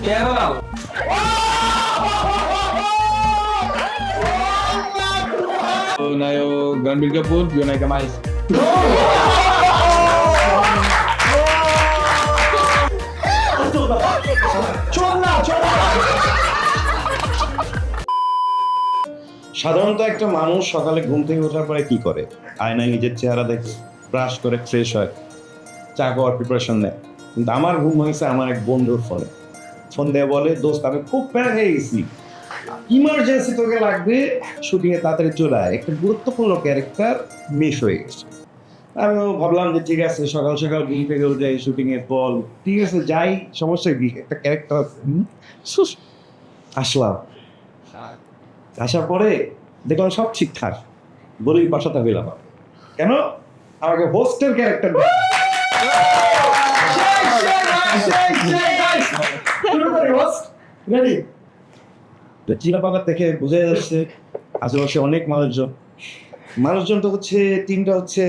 কেরল নায়ক রণবীর কাপুর, নায়িকা মাহিস। সাধারণত একটা মানুষ সকালে ঘুম থেকে ওঠার পরে কি করে? আয়নায় নিজের চেহারা দেখে, ব্রাশ করে ফ্রেশ হয়, চা খাওয়ার প্রিপারেশন নেয়। কিন্তু আমার ঘুম হয়েছে আমার এক বন্ধুর ফোনে। ফোন দিয়ে বলে, দোস্ত আমি খুব প্যারা হয়ে গেছি, ইমার্জেন্সি তোকে লাগবে, শুটিংয়ে তাড়াতাড়ি চলে আয়, একটা গুরুত্বপূর্ণ ক্যারেক্টার মিস হয়ে গেছে। আমিও ভাবলাম যে ঠিক আছে, সকাল সকাল ঘুম থেকে উঠে যাই, শুটিং এর পর ঠিক আছে যাই, সমস্যা কি, একটা ক্যারেক্টার আসলাম। আসার পরে দেখলাম সব ঠিকঠাক, বলেই বাসাতে হইলাম। কেন? আমাকে হোস্টের ক্যারেক্টার চিলাপাকা থেকে বোঝা যাচ্ছে আশেপাশে অনেক মানুষজন তো হচ্ছে টিমটা হচ্ছে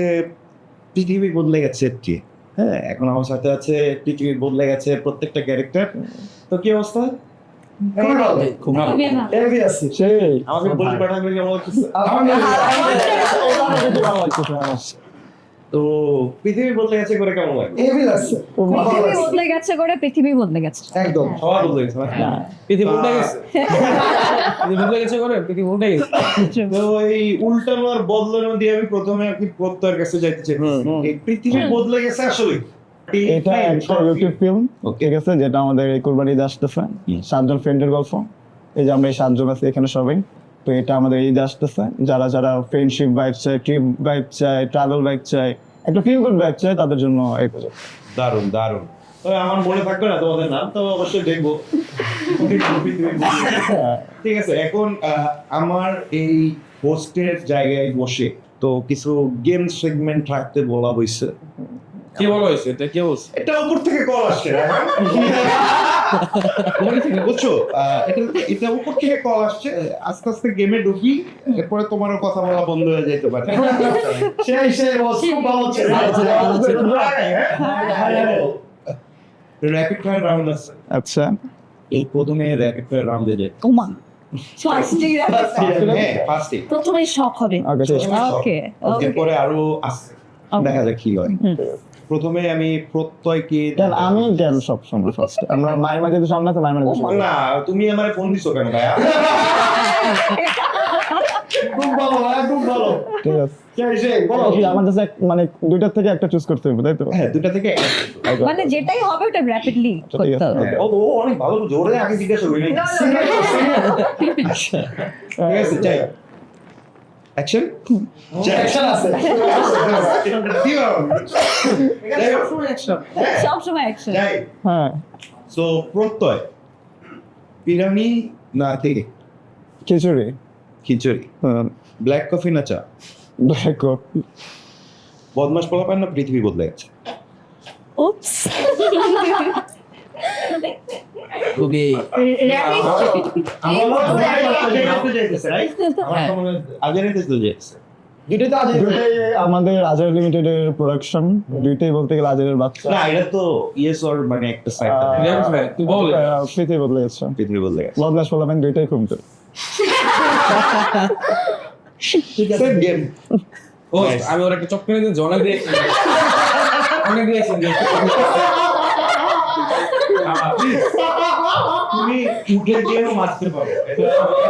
পৃথিবী বদলে গেছে কি। হ্যাঁ, এখন আমার সাথে আছে পৃথিবী বদলে গেছে প্রত্যেকটা ক্যারেক্টার। তো কি অবস্থা? আমাকে বলে পাঠাবে তো পৃথিবী বদলে গেছে করে কেমন লাগে? পৃথিবী বদলে গেছে করে পৃথিবী বদলে গেছে। একদম সবাই বদলে গেছে। পৃথিবী উল্টে গেছে, পৃথিবী বদলে গেছে করে পৃথিবী উল্টে গেছে। তো এই উল্টানো আর বদলানো দিয়ে আমি প্রথমে আর কি প্রত্যয়ের কাছে যাইতে চাই। এই পৃথিবী বদলে গেছে আসলে এটা একটা ইউটিউব ফিল্ম, ঠিক আছে, যেটা আমাদের এই কুরবানি ঈদ আসতেছে, 7জন ফ্রেন্ডের গল্প। এই যে আমরা এই 7জন আছি এখানে সবাই, তো এটা আমাদের ঈদ আসতেছে। যারা যারা ফ্রেন্ডশিপ বাইক চায়, ট্রিপ বাইক চায়, ট্রাভেল বাইক চায়, একটা ফিল গুড বাইক চায়, তাদের জন্য এই প্রজেক্ট। দারুণ দারুণ। তো আমার মনে থাকবে না তোমাদের নাম, তো অবশ্যই দেখবো। ঠিক আছে, এখন আমার এই হোস্টের জায়গায় বসে তো কিছু গেম সেগমেন্ট রাখতে বলা হয়েছে। কি বলা হয়েছে? এটা কি বলছে? এটা উপর থেকে কল আসছে, বুঝছো? এটা উপর থেকে কল আসছে। আস্তে আস্তে গেমে ঢুকি, এরপরে তোমারও কথা বলা বন্ধ হয়ে যেতে পারে। র্যাপিড ফায়ার রাউন্ড আছে। আচ্ছা, এই প্রথমে র্যাপিড ফায়ার রাউন্ডে যে ওমা ফার্স্টে ফার্স্টে প্রথমে শক হবে। ওকে এরপরে আরো আছে, দেখা যাক কি হয়। প্রথমে আমি প্রত্যয়কে আমি কেন সব সময় ফার্স্ট, আমরা মায়ের মাঝে তো সামনে, তো মায়ের মাঝে না, তুমি আমার ফোন দিছো কেন ভাইয়া? খুব ভালো ভাইয়া, খুব ভালো। ঠিক আছে, আমার কাছে মানে দুইটার থেকে একটা চুজ করতে হবে, তাই তো? হ্যাঁ, দুটা থেকে মানে যেটাই হবে ওটা র্যাপিডলি করতে হবে। ও অনেক ভালো, জোরে আগে জিজ্ঞাসা করি নাই। ঠিক আছে, যাই অ্যাকশন। অ্যাকশন আছে, সব সময় অ্যাকশন। যাই। হ্যাঁ, সো প্রত্যয় পিরানি না থেকে খিচুড়ি, খিচুড়ি, ব্ল্যাক কফি না চা, ব্ল্যাক কফি, বদমাস পোলা পান না পৃথিবী বদলে গেছে। উপস খুবই দুইটাই আমাদের আজার লিমিটেডের প্রোডাকশন, দুইটাই বলতে গেলে আজারের বাচ্চা। না, এটা তো ইয়েস অর মানে একটা সাইড, তুই বল। পৃথিবী বদলে গেছে, পৃথিবী বদলে গেছে। বদমাস পোলাপান দুইটাই খুব good। Same game. ও আমি ওর একটা চক্কর দিয়ে জনা দিয়ে অনেক দিয়েছেন। তুমি উঠে গিয়েও মারতে পারো।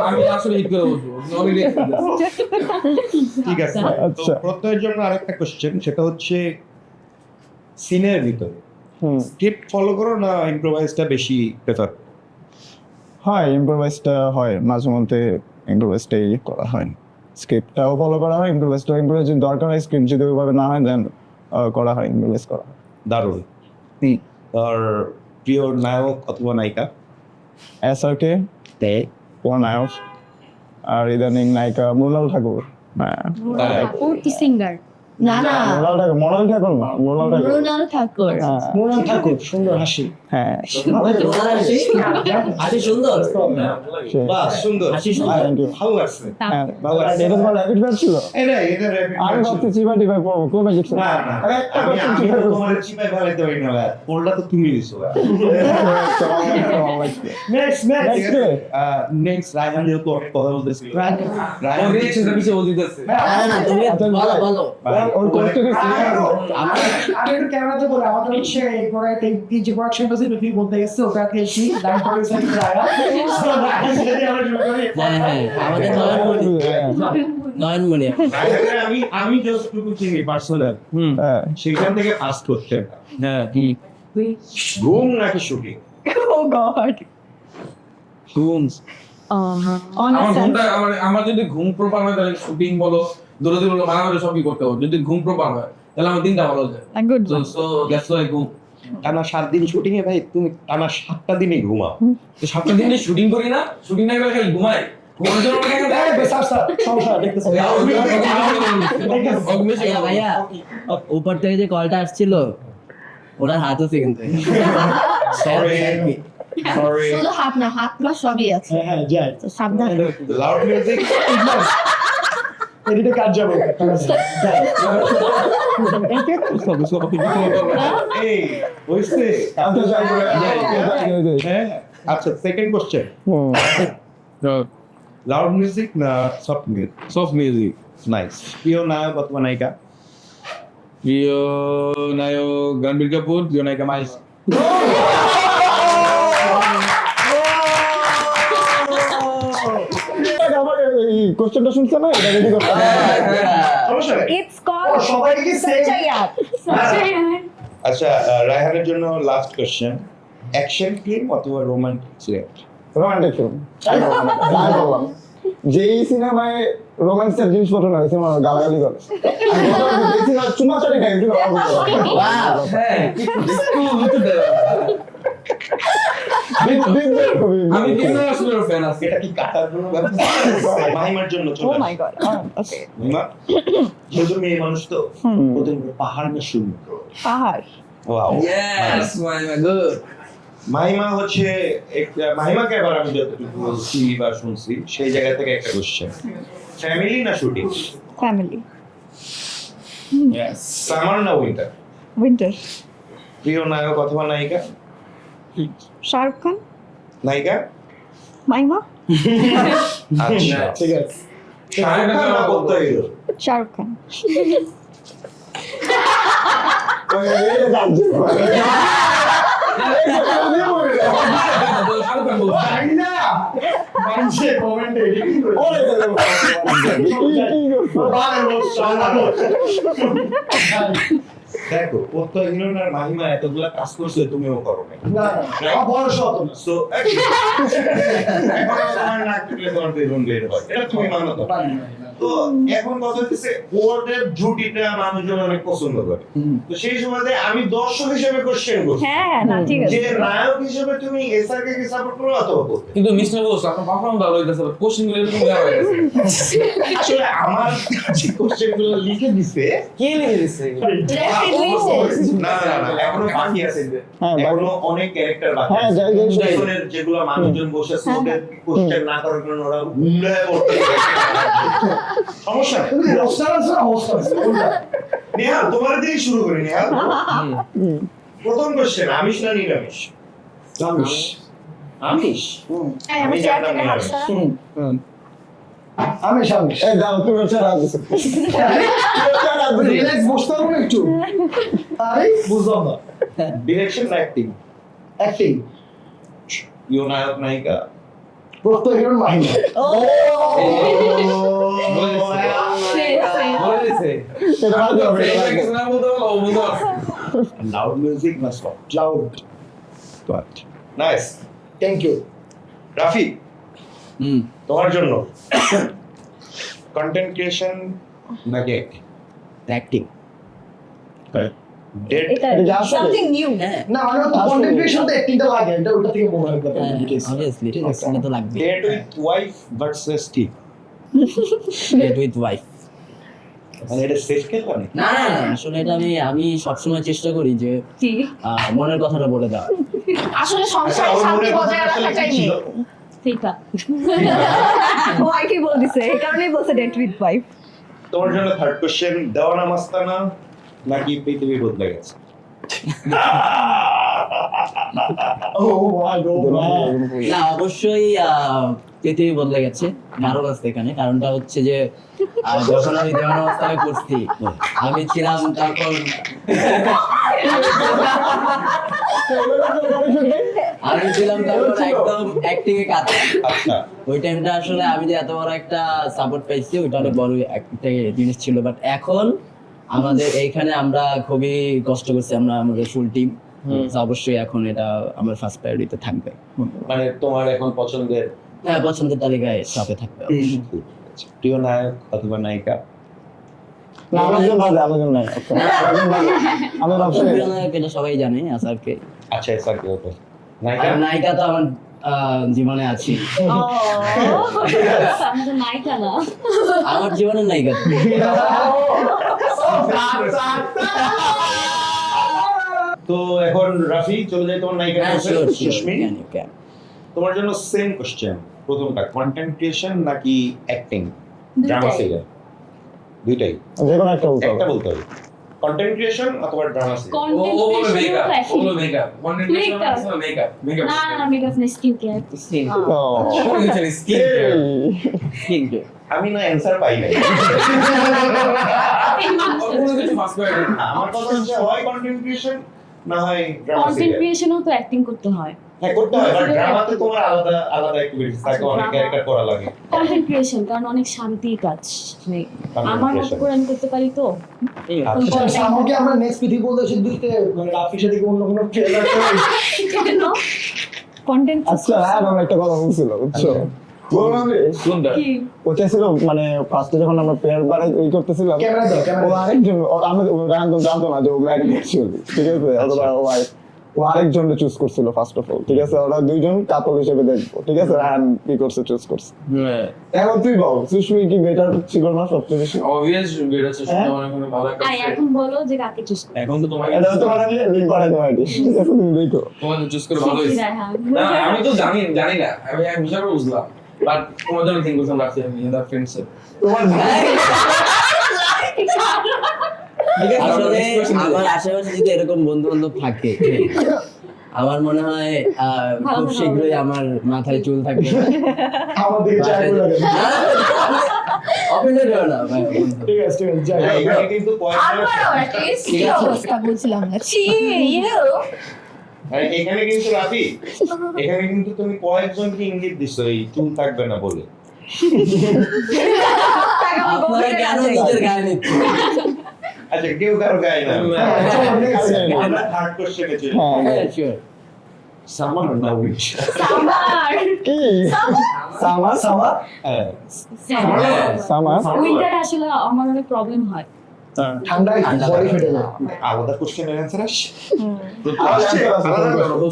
আমি আসলে হিট করে বলবো অনেক দিয়েছেন। ঠিক আছে, তো আচ্ছা। প্রত্যয়ের জন্য আরেকটা কোশ্চেন, সেটা হচ্ছে সিনের ভিতরে স্ক্রিপ্ট ফলো করো না ইম্প্রোভাইজটা বেশি প্রেফার? হয়, ইম্প্রোভাইজটা হয় মাঝে মধ্যে, ইম্প্রোভাইজটাই করা হয়, স্ক্রিপ্টটাও ফলো করা হয়, ইম্প্রোভাইজ যদি দরকার হয়, স্ক্রিপ্ট যদি ওইভাবে না হয় দেন করা হয়, ইম্প্রোভাইজ করা হয়। দারুণ। আর প্রিয় নায়ক অথবা নায়িকা? SRK কোন নায়ক, আর ইদানিং নায়িকা মৃণাল ঠাকুর। হ্যাঁ, ও কি সিঙ্গার? না না, মৃণাল ঠাকুর, মৃণাল ঠাকুর না, মৃণাল ঠাকুর। মৃণাল ঠাকুর। হ্যাঁ, মৃণাল ঠাকুর, সুন্দর হাসি। হ্যাঁ, হাসি সুন্দর, বাহ, সুন্দর। Thank you. ভালো লাগছে। হ্যাঁ, ভালো লাগছে। এটা তোমার র্যাপিড ফায়ার ছিল? এটা rapid আমি fire ভাবছি ছিল। চিপা টিপা পড়বো, কোন কিছু না, না, আমি তো তোমার চিপায় ফেলাইতে পারি না ভাই। পোলটা তো তুমি দিছো ভাই। নেক্সট রায়হান যেহেতু অনেক কথা বলতেছিল ও রায়হান রিঅ্যাকশনটা পিছিয়ে বলতে দিতেছে না তুমি বলো ওর কোশ্চেন আমি একটু ক্যামেরাতে বলে আমাদের হচ্ছে এরপরে তিন যে প্রোডাকশন আছে তুমি বলতে গেছে ওটা খেয়েছি দাম করে সাইড রায়া হ্যাঁ আমাদের নয়নমণি রায়হানকে আমি জাস্ট টুকু চিনি পার্সোনাল সেখান থেকে ফাস্ট করতে হ্যাঁ ঘুম নাকি শুটিং ও গড ঘুম আমার ঘুমটা আমার যদি ঘুম প্রপার হয় তাহলে শুটিং বলো দৌড়াদৌড়ি বলো মারামারি সবই করতে হবে যদি ঘুম প্রপার হয় তাহলে আমার দিনটা ভালো যায় গুড সো দ্যাটস ওয়াই ঘুম টানা 7 দিন শুটিং এ ভাই তুমি টানা 7টা দিনই ঘুমাও তো সপ্তাহ দিন শুটিং করি না শুটিং না করে খালি ঘুমাই ঘুমানোর জন্য আমাকে এখানে দেয়। সমস্যা দেখতেছি ভাইয়া উপর থেকে যে কলটা আসছিল ওনার হাত আছে কিন্তু সরি সরি শুধু হাত না হাত না সবই আছে হ্যাঁ যাই তো সাবধান লাউড মিউজিক এদিকে কাজ যাবে এই হইছে হ্যাঁ আচ্ছা সেকেন্ড কোশ্চেন লাউড মিউজিক না soft music soft music nice প্রিয় নায়ক অথবা নায়িকা প্রিয় নায়ক রণবীর কাপুর প্রিয় নায়িকা মাইস আমার এই কোশ্চেনটা শুনছে না এটা রেডি করতে সমস্যা নেই ইটস কল্ড সবাইকে কি সচ্চাইয়াত আচ্ছা রায়হানের জন্য লাস্ট কোশ্চেন অ্যাকশন ফিল্ম অথবা রোমান্টিক সিরিয়াল রোমান্টিক ফিল্ম যে এই সিনেমায় রোমান্সের জিনিসপত্র না সিনেমা গালাগালি করে চুমাচারি খাই হ্যাঁ আমি কিন্তু আসলে ফ্যান আছি এটা কি কাটার কোনো ব্যবস্থা মাহিমার জন্য ও চলে মাই গড ওকে মাহিমা যেহেতু মেয়ে মানুষ তো ওদের পাহাড় না সমুদ্র পাহাড় wow yes my good Mahima হচ্ছে মাহিমাকে এবার আমি যতটুকু বলছি বা শুনছি সেই জায়গা থেকে একটা কোশ্চেন ফ্যামিলি না শুটিং ফ্যামিলি সামার না উইন্টার উইন্টার প্রিয় নায়ক অথবা নায়িকা শাহরুখ খান নায়িকা মাইমা আচ্ছা ঠিক আছে শাহরুখ খান না বলতে হিরো শাহরুখ খান মানুষে কমেন্টে এডিটিং করে দেখো প্রত্যয় হিরোইন আর মাহিমা এতগুলা কাজ করছে তুমিও করো না না আমার বয়স হতো না সো তোমার নাক টিপলে তোমার বেলুন বের হয় এটা তুমি মানো তো তো এখন কথা হচ্ছে ওদের জুটিটা মানুষজন অনেক পছন্দ করে তো সেই সময় আমি দর্শক হিসেবে কোশ্চেন করছি হ্যাঁ না ঠিক আছে যে নায়ক হিসেবে তুমি এসআরকে কি সাপোর্ট করো অথবা করবে কিন্তু মিস্টার বোস আপনার পারফর্ম ভালো হইতেছে কোশ্চেন গুলো এরকম দেওয়া হয়ে গেছে আসলে আমার যে কোশ্চেন গুলো লিখে দিছে কে লিখে দিচ্ছে না না না এখনো বাকি আছে হ্যাঁ, এখনো অনেক ক্যারেক্টার বাকি হ্যাঁ, আছে যাই, যাই, যাই। পিছনের যেগুলো মানুষজন বসে আছে ওদের কোশ্চেন না করার কারণে ওরা গুমড়ায় পড়তে সমস্যা নেই। অবস্থা আছে অবস্থা আছে নেহাল তোমার দিয়েই শুরু করি নেহাল প্রথম কোশ্চেন আমিষ না নিরামিষ জানিস আমিষ আমি জানতাম নিরামিষ আমি সামনে এই দাও তুমি হচ্ছে রাত দিছো রিল্যাক্স বসতে হবে না একটু আরে বুঝলাম না ডিরেকশন না অ্যাক্টিং অ্যাক্টিং ইউ নায়ক নায়িকা প্রত্যেক হিরোর মাহিমা বলে দিছে এটা রাত হবে কিছু না বলতে পারলো ও বলতে পারছে লাউড মিউজিক না soft loud but nice thank you Rafi হুম তোমার জন্য কন্টেন্ট ক্রিয়েশন নাকি অ্যাক্টিং ডেট এটা যা আসলে। সামথিং নিউ হ্যাঁ না মানে কন্টেন্ট ক্রিয়েশনতে অ্যাক্টিংটা লাগে এটা ওটা থেকে মনে হয় অবভিয়াসলি অ্যাক্টিং তো লাগবে date with wife versus team date with wife মানে এটা সেফ খেলবা নাকি না না না, আসলে এটা আমি সবসময় চেষ্টা করি যে কি মনের কথাটা বলে দেওয়ার আসলে আচ্ছা সংসারে ওর শান্তি মনে বজায় কথা আসলে রাখাটাই কি ছিল নেই ঠিক ও আর কি বল দিছে এই কারণেই বলছে ডেট উইথ ওয়াইফ তোমার জন্য থার্ড কোশ্চেন দেওয়ানা মাস্তানা নাকি পৃথিবী বদলে গেছে না অবশ্যই পৃথিবী বদলে গেছে কারণ আছে এখানে। কারণটা হচ্ছে যে যখন আমি দেওয়ান অবস্থায় করছি আমি ছিলাম তখন একদম অ্যাক্টিং এ কাজ। আচ্ছা ওই টাইমটা আসলে আমি যে এত বড় একটা সাপোর্ট পাইছি ওইটা অনেক বড় একটা জিনিস ছিল। বাট এখন আমাদের এইখানে আমরা খুবই কষ্ট করছি, আমরা আমাদের ফুল টিম। অবশ্যই এখন এটা আমার ফার্স্ট প্রায়োরিটিতে থাকবে। মানে তোমার এখন পছন্দের হ্যাঁ, পছন্দের তালিকায় সাপে থাকবে। প্রিয় নায়ক অথবা নায়িকা? না, আমাদের বাদে, আমাদের নাই। আমার অপশন এটা সবাই জানে আসারকে। আচ্ছা স্যার কি হতো নায়িকা? আর নায়িকা তো আমার জীবনে আছে, আমাদের নায়িকা না। আমার জীবনের নায়িকা। তো এখন রাফি চলে যায় তোমার নায়িকা হ্যাঁ, sure, sure, সুস্মি। জানি, okay. তোমার জন্য সেম কোশ্চেন। প্রথমটা কন্টেন্ট ক্রিয়েশন নাকি অ্যাক্টিং, ড্রামা সিরিয়াল? দুইটাই, যে কোনো একটা বলতে একটা হবে। বলতে হবে। কন্টেন্ট ক্রিয়েশন অথবা ড্রামা সিরিয়াল? ও বলে মেকআপ, ও বলে মেকআপ, কন্টেন্ট ক্রিয়েশন আছে মেকআপ, মেকআপ। না না, মেকআপ না, স্কিন কেয়ার। ও, স্কিন কেয়ার। আমি না অ্যানসার পাই নাই। কোনো কিছু ফাস্ট করে আমার কথা হচ্ছে হয় কন্টেন্ট ক্রিয়েশন না হয় ড্রামা কন্টেন্ট সিরিয়াল। ক্রিয়েশনও তো অ্যাক্টিং করতে হয়। হ্যাঁ করতে হয়, বাট ড্রামাতে তোমার আলাদা আলাদা অ্যাক্টিভিটিস থাকে, অনেক ক্যারেক্টার করা লাগে। কন্টেন্ট ক্রিয়েশন কারণ অনেক শান্তির কাজ। আমার মতো creation। করে আমি করতে পারি তো। আচ্ছা। সামগ্রী আমরা নেক্সট পৃথিবী বলতে দিতে মানে রাফির সাথে কি অন্য কোনো ট্রেলার কেন? কন্টেন্ট আচ্ছা, হ্যাঁ, আমার একটা কথা বলছিল, বুঝছো? বললাম আমি, কোনটা? কি? ও চাইছিল মানে ফার্স্টে যখন আমরা পেয়ার বারে এই করতেছিলাম, ক্যামেরা দাও, ক্যামেরা ও দাও। আরেকজন, আমি রায়হান জানতো না যে ও ব্ল্যাক অ্যাকচুয়ালি, ঠিক আছে? অথবা ও আরেকজনকে চুজ করছিল ফার্স্ট অফ অল, ঠিক আছে? ওরা দুইজন কাপল হিসেবে দেখবো, ঠিক আছে? রায়হান কি করছে, চুজ করছে। এখন তুই বল, সুস্মি কি বেটার ছিল না সবচেয়ে বেশি? অবভিয়াস বেরোচ্ছে, শুনে অনেক অনেক ভালো একটা আই এখন বলো যে কাকে চুজ করবে। এখন তো তোমাকে এটা তোমার আমি লিঙ্ক করে দেবো আইডি, এখন তুমি দেখো। তোমাকে চুজ করে ভালো হয়েছে। রায়হান। না আমি তো জানি না, আমি হিসাবে বুঝলাম, বাট তোমার জন্য থিঙ্ক করছিলাম রাখছি আমি ইন দা ফ্রেন্ডশিপ। তোমার আসলে আমার আশেপাশে যদি এরকম বন্ধু বান্ধব থাকে আমার মনে হয় খুব শীঘ্রই আমার মাথায় চুল থাকবে। আমাদের চাই লাগে। অপেন্ডেড হয় না ভাই, বন্ধু। ঠিক আছে ঠিক আছে যাই হ্যাঁ, এখানে কিন্তু কি অবস্থা বলছিলাম না। ছি এখানে কিন্তু রাফি, এখানে কিন্তু তুমি কয়েকজনকে ইঙ্গিত দিছো এই চুল থাকবে না বলে। আপনারা কেন নিজের গায়ে নিচ্ছেন? আচ্ছা কেউ কারো গায়ে না। চলো, আমরা থার্ড কোশ্চেনে চলে হ্যাঁ, হ্যাঁ, sure. সামান না উইচ? সামার। কি সামার সামা হ্যাঁ সামার উইন্টার আসলে আমার অনেক প্রবলেম হয়। ঠান্ডায় বডি ফেটে যায়। আলাদা কোশ্চেনের অ্যানসার আসছে।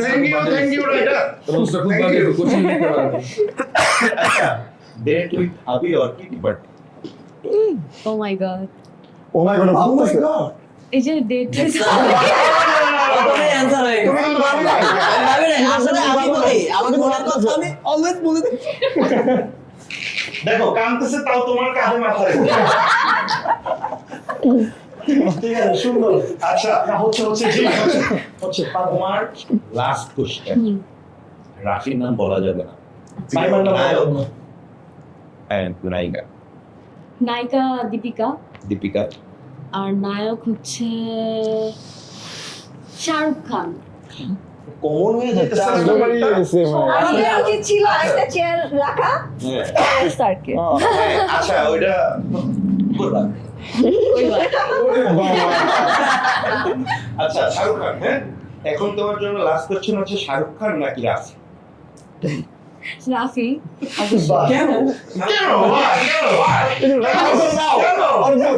Thank you rider. তোমার খুব ভালো কোচিং দিতে পারবে। আচ্ছা date with Abhi or Kitty but? Oh my god. Oh my god, ভাবতেছে এই যে ডেট প্রথমেই answer হয়ে গেছে। আমি ভাবি নাই, আসলে আমি বলি, আমার মনের কথা আমি always বলে দিই। দেখো কামতেছে তাও তোমার কাঁধে মাথা রেখে। ঠিক আছে সুন্দর। আচ্ছা না হচ্ছে ঠিক আছে হচ্ছে তোমার লাস্ট কোশ্চেন, রাফির নাম বলা যাবে না, সাইবার নাম নায়ক এন্ড নায়িকা। নায়িকা দীপিকা দীপিকা। আর নায়ক হচ্ছে শাহরুখ খান। কমন হয়ে যেতেছে না চারজনই ব্যাপারটা? এসে মানে আসলে উচিত ছিল একটা চেয়ার রাখা হ্যাঁ। স্যারকে হ্যাঁ, আচ্ছা ওইটা বললাম। আচ্ছা শাহরুখ খান, হ্যাঁ এখন তোমার জন্য লাস্ট কোশ্চেন হচ্ছে শাহরুখ খান নাকি রাফি? রাফি। বাহ। কেন?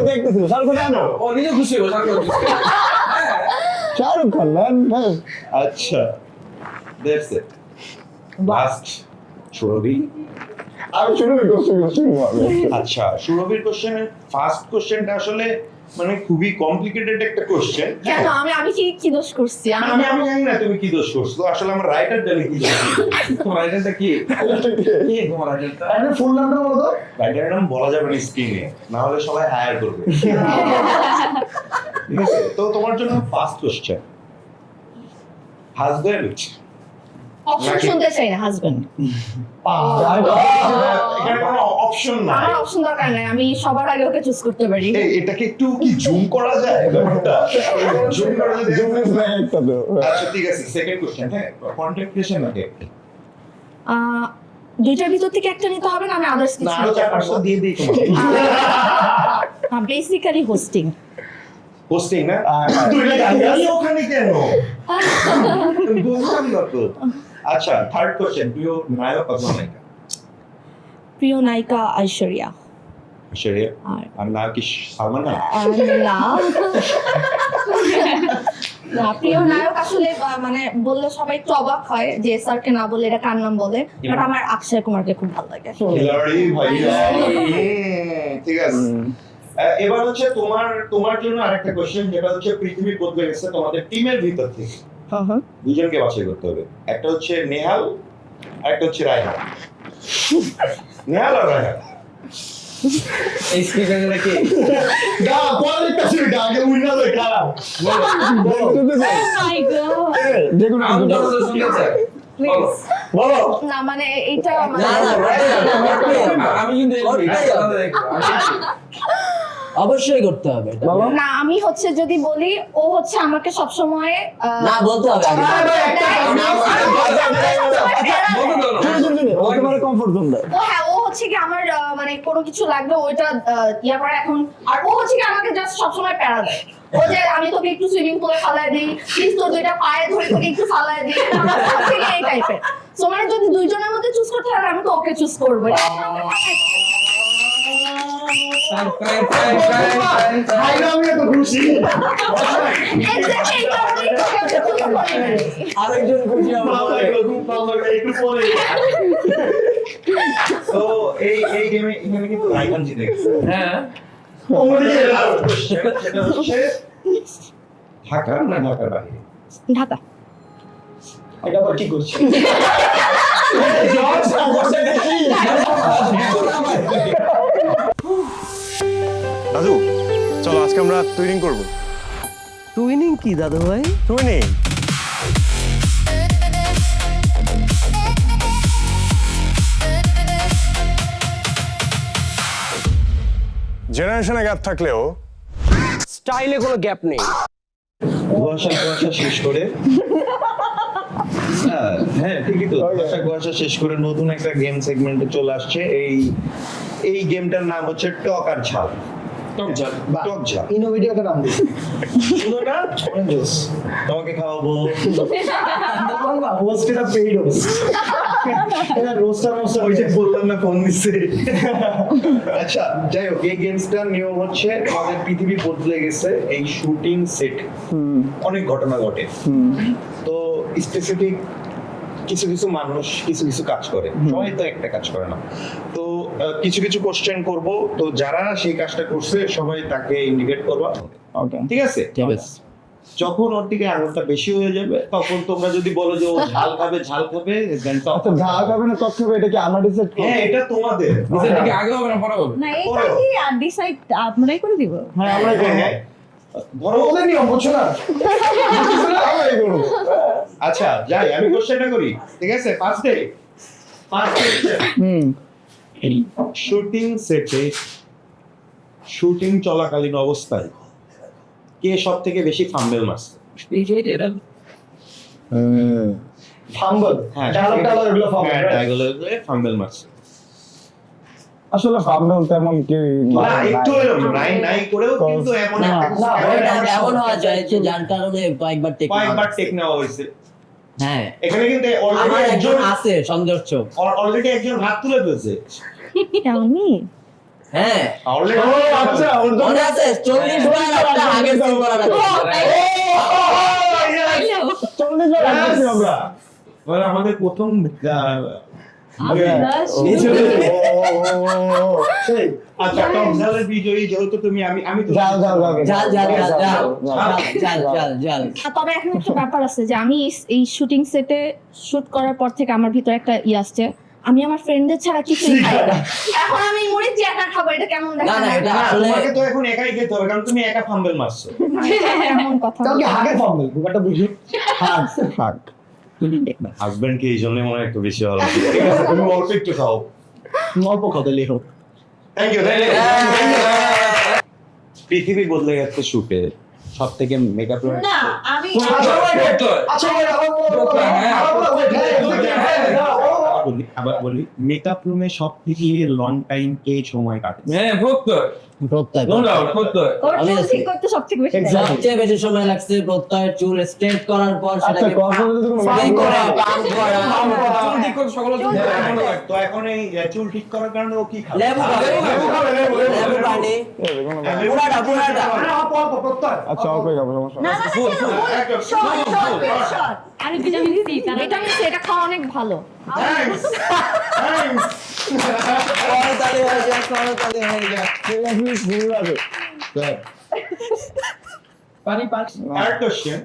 দেখতেছিল শাহরুখ খান জানো? ও নিজে খুশি হয়ে শাহরুখ খান ম্যান, হ্যাঁ। আচ্ছা দ্যাটস ইট। লাস্ট সুরভি। আমি শুরু করছি আচ্ছা সুরভির কোশ্চেনের ফার্স্ট কোশ্চেনটা আসলে মানে খুবই কমপ্লিকেটেড একটা কোশ্চেন। কেন আমি কি দোষ করছি আমি জানি না তুমি কি দোষ করছো, আসলে আমার রাইটার জানি কি দোষ করছো। তোমার আইডেন্টিটা কি? কি তোমার আইডেন্টিটা? আরে ফুল নামটা বলো তো। রাইটারের নাম বলা যাবে না স্ক্রিনে, না হলে সবাই হায়ার করবে। ঠিক আছে, তো তোমার জন্য ফার্স্ট কোশ্চেন, রাফি নাকি সুরভি? রাফি। রাফি। রাফি। আচ্ছা, সুরভির কোশ্চেনের ফার্স্ট কোশ্চেনটা আসলে মানে খুবই কমপ্লিকেটেড একটা কোশ্চেন। না আমি কি দোষ করছি? আমি জানি না তুমি কি দোষ করছো, আসলে আমার রাইটার জানি কি দোষ করছো। তোমার আইডেন্টিটা কি? আরে ফুল নামটা বলো তো। হাজবেন্ড অপশন শুনতে চাই না হাজবেন্ড। এখানে কোনো অপশন নাই। আমার অপশন দরকার নাই, আমি সবার আগে ওকে চুজ করতে পারি। এটাকে একটু কি জুম করা যায় ব্যাপারটা? জুম করা যায়। একটা তো আচ্ছা ঠিক আছে, সেকেন্ড কোশ্চেন। হ্যাঁ, কন্টেন্ট ক্রিয়েশন নাকি? দুইটার ভিতর থেকে একটা নিতে হবে না, আমি আদার্স না, কিছু আরো নিতে 4-5টা পারবো। দিয়ে দিই তোমাকে। Basically hosting. পোস্টিং না? তুই দাঁড়িয়ে ওখানে কেন? তুমি বুঝলাম না তো। আচ্ছা, থার্ড কোশ্চেন, প্রিয় নায়ক অথবা নায়িকা? প্রিয় নায়িকা ঐশ্বরিয়া। ঐশ্বরিয়া। আর নায়ক কি সালমান খান? না না, প্রিয় নায়ক আসলে মানে বললে সবাই একটু অবাক হয় যে স্যারকে না বলে এটা কার নাম বলে, বাট আমার অক্ষয় কুমারকে খুব ভালো লাগে। খিলাড়ি ভাইয়া। ঠিক আছে। এবার হচ্ছে তোমার জন্য আরেকটা কোশ্চেন, যেটা হচ্ছে পৃথিবী বদলে গেছে তোমাদের টিমের ভিতর থেকে দুজনকে বাছাই করতে হবে। একটা হচ্ছে নেহাল আর একটা হচ্ছে রায়হান। নেহাল আর রায়হান। এই স্পিকারটা কি? গা বলে কাছে আগে উইনা দে গা। মাই গড, যে কোনো আমি একজন তো শুনতে চাই। বলো। বলো। না মানে এটা মানে না না, আমি কিন্তু অবশ্যই করতে হবে এটা। না, আমি হচ্ছে যদি বলি ও হচ্ছে আমাকে সবসময় না, বলতে হবে আগে। তোমার কমফোর্ট জোন দেয়। ও হ্যাঁ, ও হচ্ছে কি আমার মানে কোনো কিছু লাগবে ওইটা ইয়া করে এখন, আর ও হচ্ছে কি আমাকে জাস্ট সবসময় প্যারা দেয়। ও যে আমি তোকে একটু সুইমিং পুলে ফালায় দিই, প্লিজ তোর দুইটা পায়ে ধরে তোকে একটু ফালায় দিই, এই টাইপের। সো মানে যদি দুইজনের মধ্যে চুজ করতে হয় আমি তো ওকে চুজ করবো। আমি এত খুশি। Exactly, এই কারণেই তোকে ওকে পছন্দ করি। আরেকজন খুশি হবে। ভালো লাগলো, খুব ভালো লাগলো, একটু পরে। তো এই গেমে এখানে কিন্তু রায়হান জিতে গেছে। হ্যাঁ সেটা হচ্ছে ঢাকা না ঢাকার বাইরে? ঢাকা। এটা আবার কি করছি? দাদু চলো আজকে আমরা টুইনিং করবো। টুইনিং কি দাদু ভাই? টুইনিং জেনারেশনে গ্যাপ থাকলেও স্টাইলে কোনো গ্যাপ নেই। কুয়াশা শেষ করে হ্যাঁ ঠিকই তো, কুয়াশা শেষ করে নতুন একটা গেম সেগমেন্টে চলে আসছে। এই গেমটার নাম হচ্ছে টক আর ঝাল। টক ঝাল। ইনোভেটিভ একটা নাম দিয়েছে। শুনো না, অরেঞ্জ জুস তোমাকে খাওয়াবো। না হোস্ট এটা পেইড হোস্ট। এটা রোস্টার ওই যে বললাম না, ফোন দিচ্ছে। আচ্ছা যাই হোক, এই গেমসটার নিয়ম হচ্ছে আমাদের পৃথিবী বদলে গেছে। এই শুটিং সেট অনেক ঘটনা ঘটে, তো স্পেসিফিক কিছু কিছু মানুষ কিছু কিছু কাজ করে, সবাই তো একটা কাজ করে না। তো কিছু কিছু কোশ্চেন করব, তো যারা সেই কাজটা করছে সবাই তাকে ইন্ডিকেট করবা। ওকে ঠিক আছে? ঠিক আছে। যখন ওর দিকে আঙুলটা বেশি হয়ে যাবে তখন তোমরা যদি বলো যে ও ঝাল খাবে then তো আচ্ছা ঝাল খাবে না টক খাবে এটা কি আমরা ডিসাইড করব? হ্যাঁ এটা তোমাদের। এটা কি আগে হবে না পরে হবে? না এটা কি ডিসাইড আপনারাই করে দিব? হ্যাঁ আমরাই করব। হ্যাঁ, ধরো ওদের নিয়ম বুঝছো না? আমরাই করব। আচ্ছা যাই, আমি কোশ্চেনটা করি। ঠিক আছে, ফার্স্ট শুটিং সেটে শুটিং চলাকালীন অবস্থায় কে সব থেকে বেশি ফাম্বেল মারছে? ফাম্বল। হ্যাঁ ডায়লগ এগুলো ফাম্বল। ফাম্বেল মারছে। আসলে ফাম্বল তেমন কি না একটু এরকম নাই করেও কিন্তু এমন একটা কিছু এটা এমন হওয়া যায় যে যার কারণে কয়েকবার টেক কয়েকবার টেক নেওয়া হয়েছে। হ্যাঁ, এখানে কিন্তু আমার একজন আছে সন্দেহ চোখ। অলরেডি একজন হাত তুলে ফেলছে। আমি হ্যাঁ, অলরেডি আচ্ছা ওর তো মনে আছে 40 বার একটা আগের সিন করা লাগে। 40 বার আসছি আমরা। মানে আমাদের প্রথম আচ্ছা টক ঝালের বিজয়ী যেহেতু তুমি, আমি তো ঝাল ঝাল জাল জাল জাল জাল জাল জাল। তবে এখন একটা ব্যাপার আছে যে আমি এই শুটিং সেটে শুট করার পর থেকে আমার ভিতরে একটা আসছে, আমি আমার ফ্রেন্ডদের ছাড়া কিছুই খাই না। এখন আমি মরে যে একা খাবো, এটা কেমন না না, দেখায়? এটা না, আসলে তোমাকে তো এখন একাই খেতে হবে কারণ তুমি একা ফাম্বেল মারছো। এমন কথা তাও কি হাগে ফাম্বল? ব্যাপারটা বুঝি। হাক হাক হাজবেন্ডকে এই জন্য মনে হয় একটু বেশি ভালো লাগে। ঠিক আছে, তুমি অল্প একটু খাও। অল্প খাওয়ালেই হোক। Thank you. পৃথিবী বদলে গেছে শুটে সব থেকে মেকআপ না আমি আচ্ছা ভাই আবার বলি মেকআপ রুমে সব থেকে লং টাইম কে সময় কাটে? হ্যাঁ প্রত্যয় প্রত্যয় নো ডাউট প্রত্যয় ওর আমি চুল আছি। ঠিক করতে সবথেকে বেশি time সবচেয়ে বেশি সময় লাগছে প্রত্যয়ের চুল স্ট্রেট করার পর আচ্ছা সেটাকে কর্পোরেটে তো কোনো ফ্রাই করে পাম্প করা চুল ঠিক করে সকলের জন্য তো এখন এই চুল ঠিক করার কারণে ও কি খাবে? লেবু খাবে, লেবু পানি পুরাটা আচ্ছা অল্প খাবো সমস্যা না নেই। না শর্ট আরে ভিটামিন সি এটা খাওয়া অনেক ভালো। করতালি হয়ে যায়, করতালি হয়ে যায়। ভুল আছে। আর কোশ্চেন,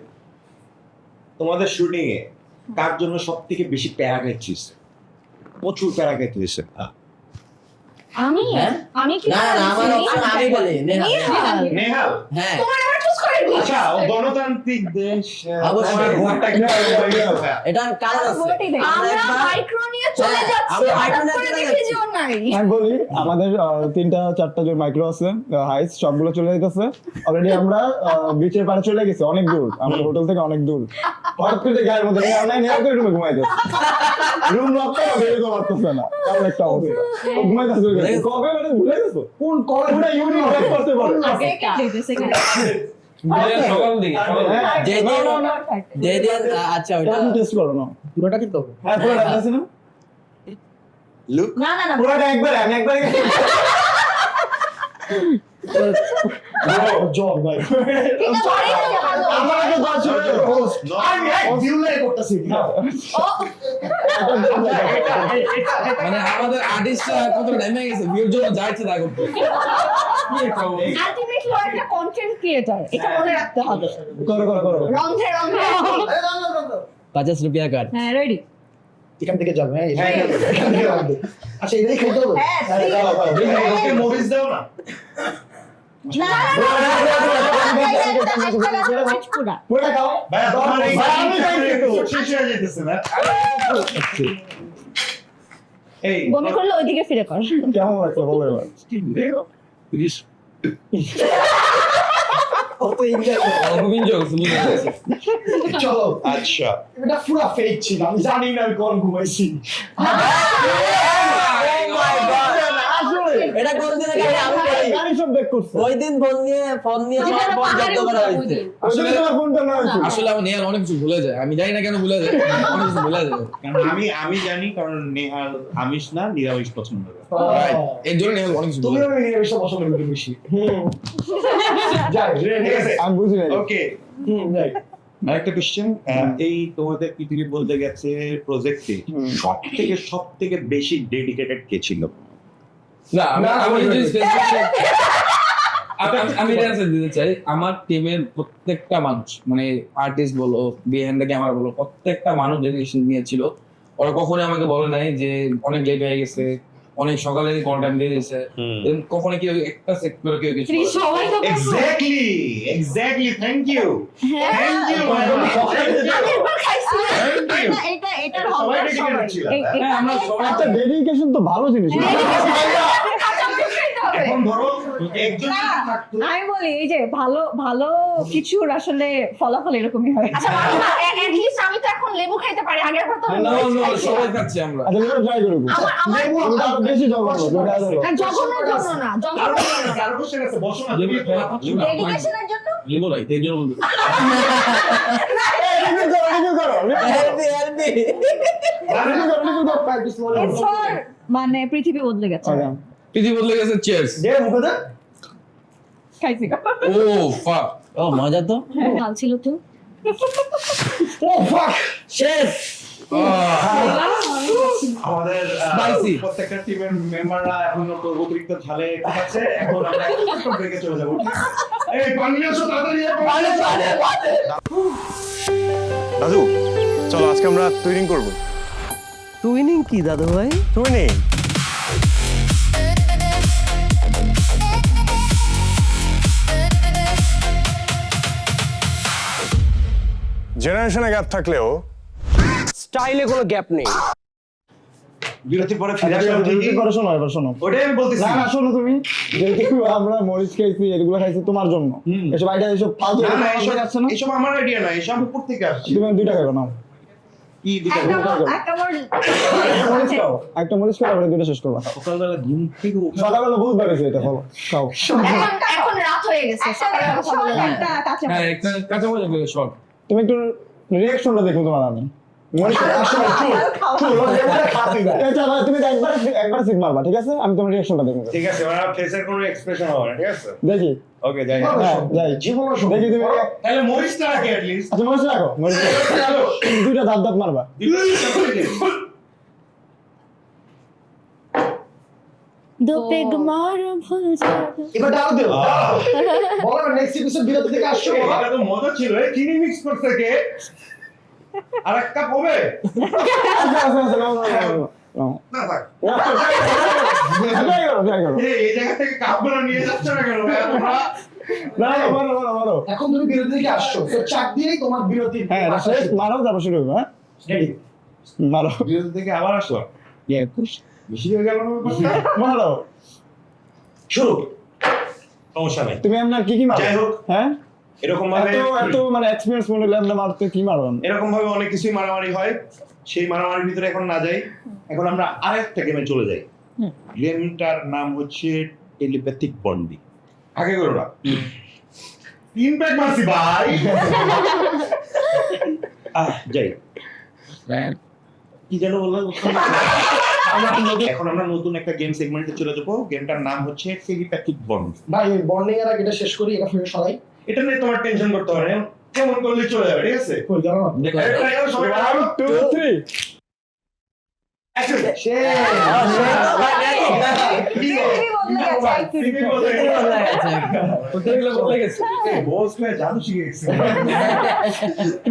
তোমাদের শুটিং এ কার জন্য সব থেকে বেশি প্যারা খাইছিস? প্রচুর প্যারা খাইছিস। আমি হ্যাঁ? আমি কি না না আমার option আমি বলি নেহাল। নেহাল, হ্যাঁ তোমার আবার চুজ করে দিই। আচ্ছা ও গণতান্ত্রিক দেশ, অবশ্যই। তোমার ভোটটা কি এটার কারণ আছে। ভোটই দেয়। আমরা মাইক্রো নিয়ে চলে হ্যাঁ, যাচ্ছি আমরা হঠাৎ micro নিয়ে করে চলে দেখি যাচ্ছি। যে ও নাই। আমি বলি আমাদের 3-4টা যে মাইক্রো আছে হাইস সবগুলো চলে যেতেছে অলরেডি আমরা বিচের পাড়ে চলে গেছি অনেক দূর আমাদের হোটেল থেকে অনেক দূর হঠাৎ করে গায়ের মধ্যে আমরা নেওয়া করে রুমে ঘুমাই যাচ্ছি রুম লক করে বের করতে পারতেছে না এমন একটা অবস্থা ও ঘুমাই যাচ্ছে কবে মানে ভুলে গেছো কোন কবে পুরো ইউনিট ব্রেক করতে পারে সেকেন্ড সকাল দিকে যেদিন আচ্ছা ওটা টেস্ট করো না পুরোটা কিন্তু হ্যাঁ পুরোটা আছে না লুক না না না পুরোটা একবার আমি একবার জব ভাই এটা অনেক ভালো। আমার আগে দশ আমি এক দিলে করতেছি মানে আমাদের আর্টিস্টরা কত নেমে গেছে ভিউর জন্য যাইছে তা করতে আলটিমেটলি ও একটা কন্টেন্ট ক্রিয়েটর, এটা মনে রাখতে হবে। করো করো করো রন্ধে রন্ধে 50 রুপিয়া কাট। হ্যাঁ রেডি এখান থেকে যাবে হ্যাঁ এখান থেকে যাবে আচ্ছা এটাই খেতে হবে ওকে মুভিজ দাও না। না পুরা পুরোটা খাও ভাই তোমার এই ভাই, আমি খাইছি তো। শেষ হয়ে যেতেছে না। এই বমি করলে ওইদিকে ফিরে কর কেমন লাগছে বলো এবার কত এনজয় চলো আচ্ছা এটা পুরো ফেক ছিল আমি জানি না আমি কোন ঘুমাইছি এটা কোন দিন আগে আমি বলি গাড়ি সব ব্রেক করছে ওই দিন ফোন নিয়ে সব ফোন জব্দ করা হয়েছে। আসলে তোমার ফোনটা না হয়েছে আসলে আমার নেহাল অনেক কিছু ভুলে যায়, আমি জানি না কেন ভুলে যায়, অনেক কিছু ভুলে যায়। কারণ আমি জানি কারণ নেহাল আমিষ না নিরামিষ পছন্দ করে। এর জন্য নেহাল অনেক কিছু ভুলে তুমিও যায়। নিয়ে এসে পছন্দ করতে বেশি যাই ঠিক আছে আমি বুঝি নাই ওকে যাই আরেকটা কোশ্চেন, এই তোমাদের পৃথিবী বলতে গেছে প্রজেক্টে সব থেকে বেশি ডেডিকেটেড কে ছিল? না আমি যদি আমি এটা answer দিতে চাই, আমার টিমের প্রত্যেকটা মানুষ মানে আর্টিস্ট বলো বিহাইন্ড দ্য ক্যামেরা বলো প্রত্যেকটা মানুষ ডেডিকেশন নিয়েছিল। ওরা কখনোই আমাকে বলে নাই যে অনেক লেট হয়ে গেছে, অনেক সকালে কন্টেন্ট দিয়ে দিয়েছে, কখনো কেউ একটা সেক্টরে কেউ কিছু বলে নাই। সবাই তো exactly thank you thank you আমি একবার খাইছি। এটা এটা সবাই ডেডিকেটেড ছিল। হ্যাঁ, আমরা সবাই একটা ডেডিকেশন তো ভালো জিনিস এখন ধরো একজন না, যদি থাকতো আমি বলি এই যে ভালো ভালো কিছুর আসলে ফলাফল এরকমই হয় আচ্ছা মামা at least আমি তো এখন লেবু খাইতে পারি, আগের বার তো আমি না, মরিচ না, খাইছি। সবাই খাচ্ছি আমরা। আচ্ছা লেবু ট্রাই করব আমার ওটা আরো বেশি জগন্নাথ না, জঘন্যর জন্য না, জঘন্যর জন্য না। কারো কোশ্চেন আছে বসো না লেবু তুমি খাচ্ছি না। ডেডিকেশনের জন্য লেবু নাই, এর জন্য বলবো। It's for মানে পৃথিবী বদলে গেছে পৃথিবী বদলে গেছে, চিয়ার্স। দে মুখে দে খাইছি ও ফাক, ও মজা তো ভাল ছিল তো ও ফাক শেষ। আমাদের Spicy. প্রত্যেকটা টিমের মেম্বাররা এখন তো অতিরিক্ত ঝালে খাচ্ছে, এখন আমরা একটু ব্রেকে চলে যাবো। এই পানি আসো তাড়াতাড়ি দাদু চলো আজকে আমরা টুইনিং করব। টুইনিং কি দাদু ভাই? টুইনিং জেনারেশনে গ্যাপ থাকলেও স্টাইলে কোনো গ্যাপ নেই। বিরতির পরে ফিরে আসলাম আচ্ছা, ঠিকই। এবার শোনো এবার শোনো ওটাই আমি বলতেছি। না না শোনো তুমি যেহেতু আমরা মরিচ খাইছি এগুলো খাইছি তোমার জন্য এসব আইডিয়া এসব ফালতু না না এসব যাচ্ছে না এসব আমার আইডিয়া না, এসব উপর থেকে আসছে। তুমি 2টা খাইবে না কি দিতে একটা মরিচ খাও একটা মরিচ খাও আবার 2টা শেষ করবা সকালবেলা ঘুম থেকে উঠে সকালবেলা বহুত বেড়েছে এটা ফলো খাও এখন রাত হয়ে গেছে সকালের কথা বলে না। একটা কাঁচা হ্যাঁ একটা কাঁচামরিচ করে শর্ট। তুমি একটু রিঅ্যাকশনটা দেখো তোমার আমি মরিচ আসলে তুমি একবার সিট মারবা ঠিক আছে আমি তোমার রিঅ্যাকশনটা দেখবো ঠিক আছে, ওরা ফেসের কোনো এক্সপ্রেশন হবে না, ঠিক আছে? দেখি ওকে, যাই। হ্যাঁ যাই দেখি তুমি তাহলে মরিচটা রাখি at least। আচ্ছা মরিচ রাখো মরিচ রাখো। 2টা দাঁত দাঁত মারবা দুপেগ মার ভুল যাবে এবার ডাল দেও বলো নেক্সট এপিসোড বিরতি থেকে আসছো বলো। এটা তো মজা ছিল। এই চিনি মিক্স করতে কে? আর এক কাপ হবে? আচ্ছা আচ্ছা আচ্ছা নাও নাও নাও না থাক। ট্রাই করো ট্রাই করো এই জায়গা থেকে কাপগুলো নিয়ে যাচ্ছ না কেন ভাই তোমরা? না মারো মারো মারো এখন তুমি বিরতি থেকে আসছো তো চাক দিয়েই তোমার বিরতি হ্যাঁ এটা শেষ মারো তারপর শুরু হবে হ্যাঁ রেডি মারো বিরতি থেকে আবার আসলাম। বেশি হয়ে গেল না ব্যাপারটা? মারো শুরু। সমস্যা নাই। তুমি আপনার কি কি মারো যাই হোক, হ্যাঁ এরকম ভাবে এত মানে এক্সপেরিয়েন্স মনে হলে আমরা মারতে কি মারো এরকম ভাবে অনেক কিছুই মারামারি হয়। সেই মারামারির ভিতরে এখন না যাই, এখন আমরা আরেকটা গেমে চলে যাই। গেমটার নাম হচ্ছে টেলিপ্যাথিক বন্ডিং। আগে করো না, 3 প্যাক মারছি ভাই। যাই, কি যেন বললাম? এখন আমরা নতুন একটা গেম সেগমেন্টে চলে যাবো। গেমটার নাম হচ্ছে টেলিপ্যাথিক বন্ডিং। ভাই বন্ডিং এর আগে এটা শেষ করি এটা ফিরে সবাই এটা নিয়ে তোমার টেনশন করতে হবে না, কেমন করলে চলে যাবে, ঠিক আছে? কই জানো না সবাই 1 2 3 action!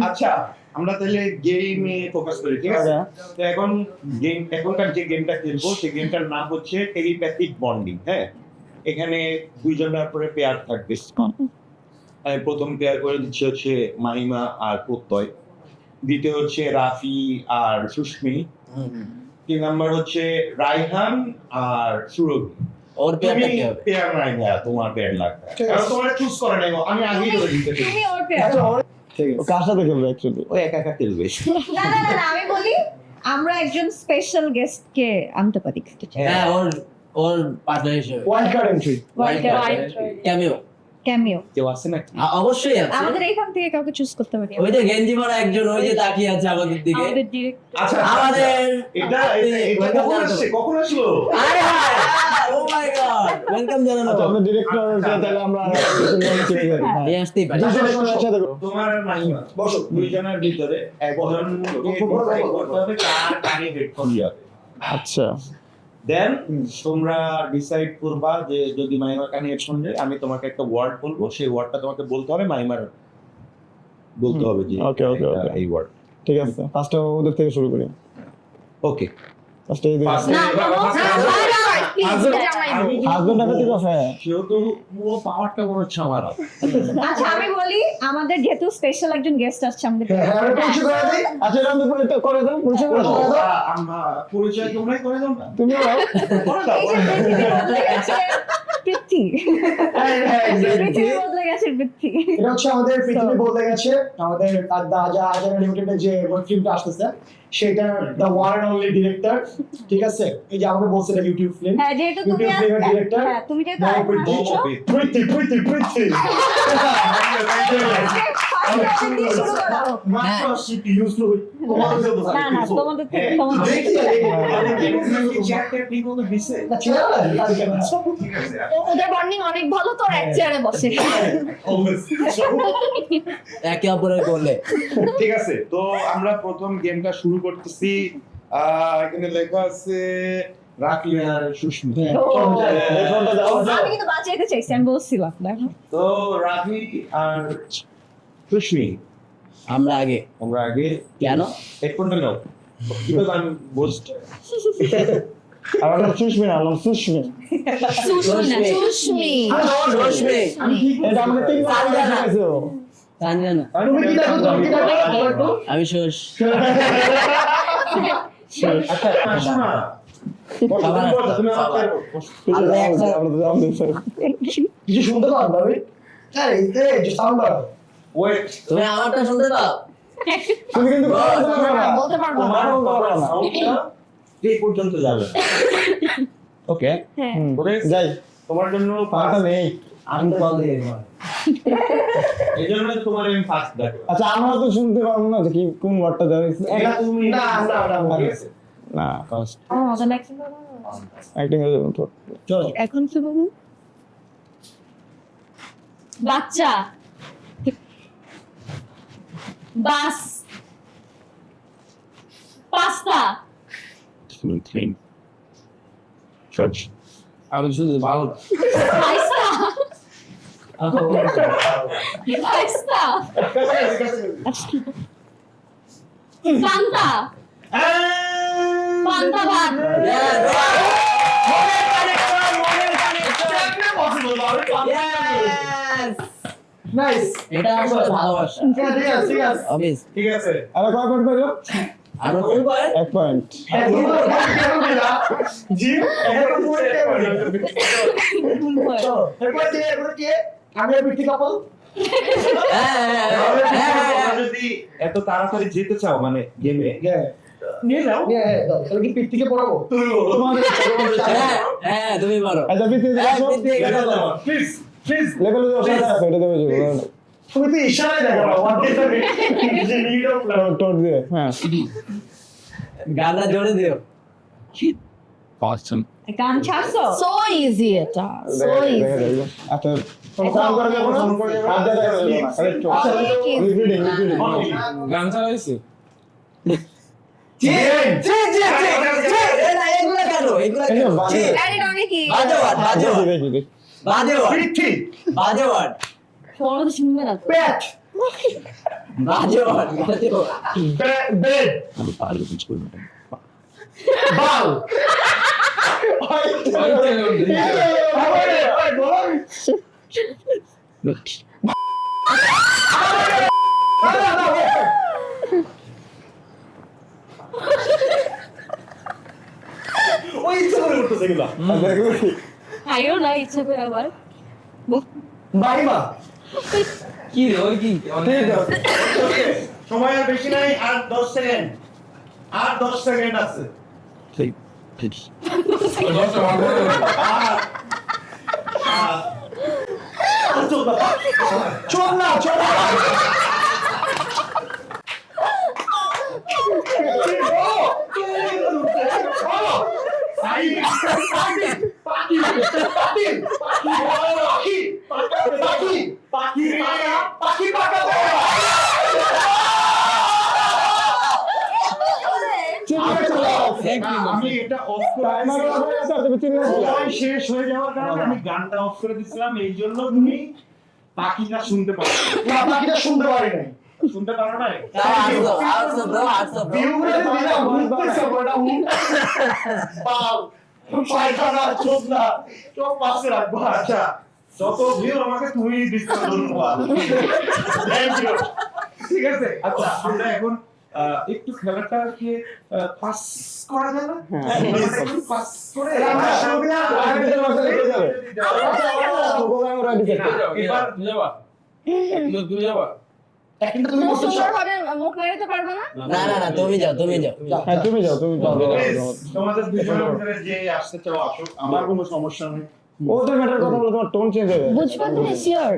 আচ্ছা, আমরা তাহলে গেমে ফোকাস করি, ঠিক আছে? তো এখনকার যে গেমটা খেলবো সেই গেমটার নাম হচ্ছে টেলিপ্যাথিক বন্ডিং। হ্যাঁ, এখানে 2 জনের পরে পেয়ার থাকবে। আমি প্রথম পেয়ার করে দিচ্ছি হচ্ছে মাহিমা আর প্রত্যয়, দ্বিতীয় হচ্ছে রাফি আর সুস্মি, 3 নাম্বার হচ্ছে রায়হান আর সুরভি। ওর তুমি পেয়ারটা কি হবে? পেয়ার নাই ভাইয়া, তোমার পেয়ার লাগবে, কারণ তোমরা চুজ করে নাই, আমি আগেই করে দিতে চাই। তুমি ওর পেয়ার ও কার সাথে খেলবে অ্যাকচুয়ালি ও একা একা খেলবে। না না না না, আমি বলি আমরা একজন স্পেশাল গেস্ট কে আনতে পারি হ্যাঁ, ওর পার্টনার হিসেবে wild card entry cameo cameo কেউ আছে না? অবশ্যই আছে। আমাদের এখান থেকে কাউকে চুজ করতে পারি ওই যে গেঞ্জি পরা একজন ওই যে তাকিয়ে আছে আমাদের দিকে। আমাদের ডিরেক্টর আচ্ছা, আমাদের এটা কখন আসলো? আরে ও মাই গড, ওয়েলকাম জানানো। আচ্ছা আমরা ডিরেক্টর তাহলে আমরা এই আসতেই পারি। একসাথে তোমার আর মাহিমা বসো, 2 জনের ভিতরে একজন করতে হবে কার কানে হেডফোন যাবে। আচ্ছা দেন তোমরা ডিসাইড করবা যে যদি মাহিমার কানে হেডফোন যায়, আমি তোমাকে একটা ওয়ার্ড বলবো, সেই ওয়ার্ডটা তোমাকে বলতে হবে, মাহিমার বলতে হবে যে Okay, okay, এটা okay. এই ওয়ার্ড। ঠিক আছে ফার্স্ট ওদের থেকে শুরু করি ওকে, ফার্স্ট এই না হাজবেন্ড আগে থেকে আছে যেহেতু পুরো পাওয়ারটা মনে হচ্ছে আমার। আচ্ছা আমি বলি আমাদের যেহেতু স্পেশাল একজন গেস্ট আসছে আমাদের হ্যাঁ আমি পরিচয় করে দিই আচ্ছা এরকম তো করে দাও পরিচয় করে দাও আমরা পরিচয় তোমরাই করে দাও না? তুমি করে দাও। পৃথ্বী পৃথিবী বদলে গেছে পৃথ্বী এটা হচ্ছে আমাদের পৃথিবী বদলে গেছে। আমাদের আজারা লিমিটেডের যে ফিল্মটা আসতেছে সেটার the one and only director, ঠিক আছে? এই যে আমাকে বলছে এটা ইউটিউব ফিল্ম, হ্যাঁ যেহেতু তুমি ইউটিউব ফিল্মের ডিরেক্টর হ্যাঁ তুমি যেহেতু এখন আসছো পৃথিবী পৃথিবী শুরু করো মাত্র সিটি ইউজ টু না না তোমাদের থেকে ওদের বন্ডিং অনেক ভালো, তোর এক চেয়ারে বসে। একে অপরের গোলে। ঠিক আছে, তো আমরা প্রথম গেমটা শুরু করতেছি। এখানে লেখা আছে রাফি আর সুস্মি। আমি কিন্তু বাঁচাইতে চাইছি আমি বলছিলাম দেখো তো রাফি আর সুস্মি, আমরা আগে। আমরা আগে কেন? হেডফোনটা নাও, বিকজ আই এম বোস্ট। আমার নাম সুস্মি না নাম সুস্মি সুস্মি রশ্মি। এটা আমাকে 3 বার দেখাইছো তানজিয়া না, তুমি কি দেখো, তুমি কি দেখো? বলো একটু। আমি শোষ। আসো না। তুমি আমাকে কিছু শুনতে পাও ভাবি? এই যে সাউন্ড বাড়াও। ওয়েট, তুমি আমারটা শুনতে পাও? তুমি কিন্তু বলতে পারবো না। সাউন্ডটা এই পর্যন্ত যাবে। ওকে, হ্যাঁ। ওকে যাই, তোমার জন্য পাটা নেই। আমি কল দিয়ে দেবো। এই জন্য তোমার আমি ফার্স্ট দেখো। আচ্ছা, আমরা তো শুনতে পারবো না যে কি কোন ওয়ার্ডটা দেওয়া হয়েছে। এটা তুমি না, না, না, না। না, first the next one. Acting এর জন্য তো চলো। এখন কি বলবো? বাচ্চা, বাস, পাস্তা, চর্চ আমি শুধু ভালো পাস্তা, পাস্তা, পান্তা, পান্তা ভাত, নাইস। এটা আসলে ভালোবাসা। ঠিক আছে, ঠিক আছে। অবিস। ঠিক আছে। আরে কয় পয়েন্ট পেলো? আরো ফুল পায়? 1 পয়েন্ট। জি, এখন চলো, এরপর কে? আমি আর পিটি কাপল। তোমরা যদি এত তাড়াতাড়ি যেতে চাও মানে গেমে নিয়ে যাও। তাহলে কি পিটিকে পড়াবো? তোমাদের হ্যাঁ, তুমি পারো। আচ্ছা, ভিতরে আসো। প্লিজ প্লিজ লেভেল আছে, এটা দেবো যে তুমি তো ইশারায় দেখো what is the need of টোট দিয়ে। হ্যাঁ, গানটা জোরে দিও। awesome গান ছাড়ছো? সো ইজি এটা, সো দেখে ইজি। দেখো। আচ্ছা, ফোন করে দেবো না? হাত দিয়ে দেখা যাবে না। আরে চল। লিপিডিং। গান চালাইছে এগুলা কেন? এগুলা এই যে কেন? বাজে। আরে রনি কি? বাজে ওয়ার্ড, বাজে ওয়ার্ড, দেখি দেখি। বাজে ওয়ার্ড, পিটি বাজে ওয়ার্ড, ফোন তো শুনবে না তো। পেট বাজে ওয়ার্ড, বাজে ওয়ার্ড। বেড বাল ওই ইচ্ছা করে করতেছে এগুলা খাইও না ইচ্ছা করে আবার। বাইমা কি রে ওই কি সময় আর বেশি নাই, আর 10 সেকেন্ড, আর 10 সেকেন্ড আছে। চল না আমি এটা অফ করে টাইমার হয়ে গেছে, আর তুমি চিন্তা করো না। সময় শেষ হয়ে যাওয়ার কারণে আমি গানটা অফ করে দিছিলাম, এই জন্য তুমি পাখিটা শুনতে পারো। পাখিটা শুনতে পারি নাই শুনতে পারো না? আটশো ব্রো, আটশো ব্রো। ভিউগুলো দিলাম ঘুরতেছে বড়টা বাল পায়খানা চোখ না চোখ পাশে রাখবো আচ্ছা, যত ভিউ আমাকে তুমি দিচ্ছ ধন্যবাদ। Thank you. ঠিক আছে, আচ্ছা আমরা এখন একটু খেলাটাকে পাস করা যায় না? পাস করে আমরা শুনবি না এবার তুই যাবা তুই যাবা একটা তুমি বলছো সুন্দরভাবে মুখ নাড়াতে পারবে না? না না না, তুমি যাও, তুমি যাও। হ্যাঁ, তুমি যাও, তুমি যাও। তোমাদের দুজনের ভিতরে যে আসতে চাও আসো, আমার কোনো সমস্যা নেই। ওদের ম্যাটার কথা বলে তোমার টোন চেঞ্জ হয়ে যাবে। বুঝবা তুমি শিওর?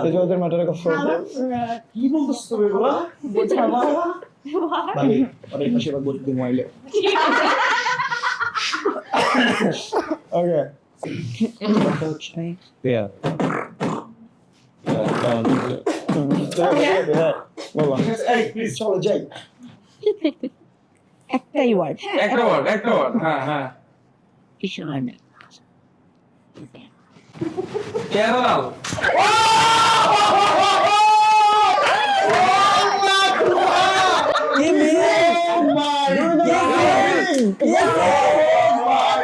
এই যে ওদের ম্যাটারের কথা বলতে। কি বলতেছ তুমি এগুলো? বুঝবা? অনেক পাশে এবার বলতে মোবাইলে ওকে। Yeah. বলো। এই প্লিজ চলো যাই একটাই ওয়ার্ড। একটা ওয়ার্ড হ্যাঁ হ্যাঁ কিছু হয় না। কেরাল কি মিলে?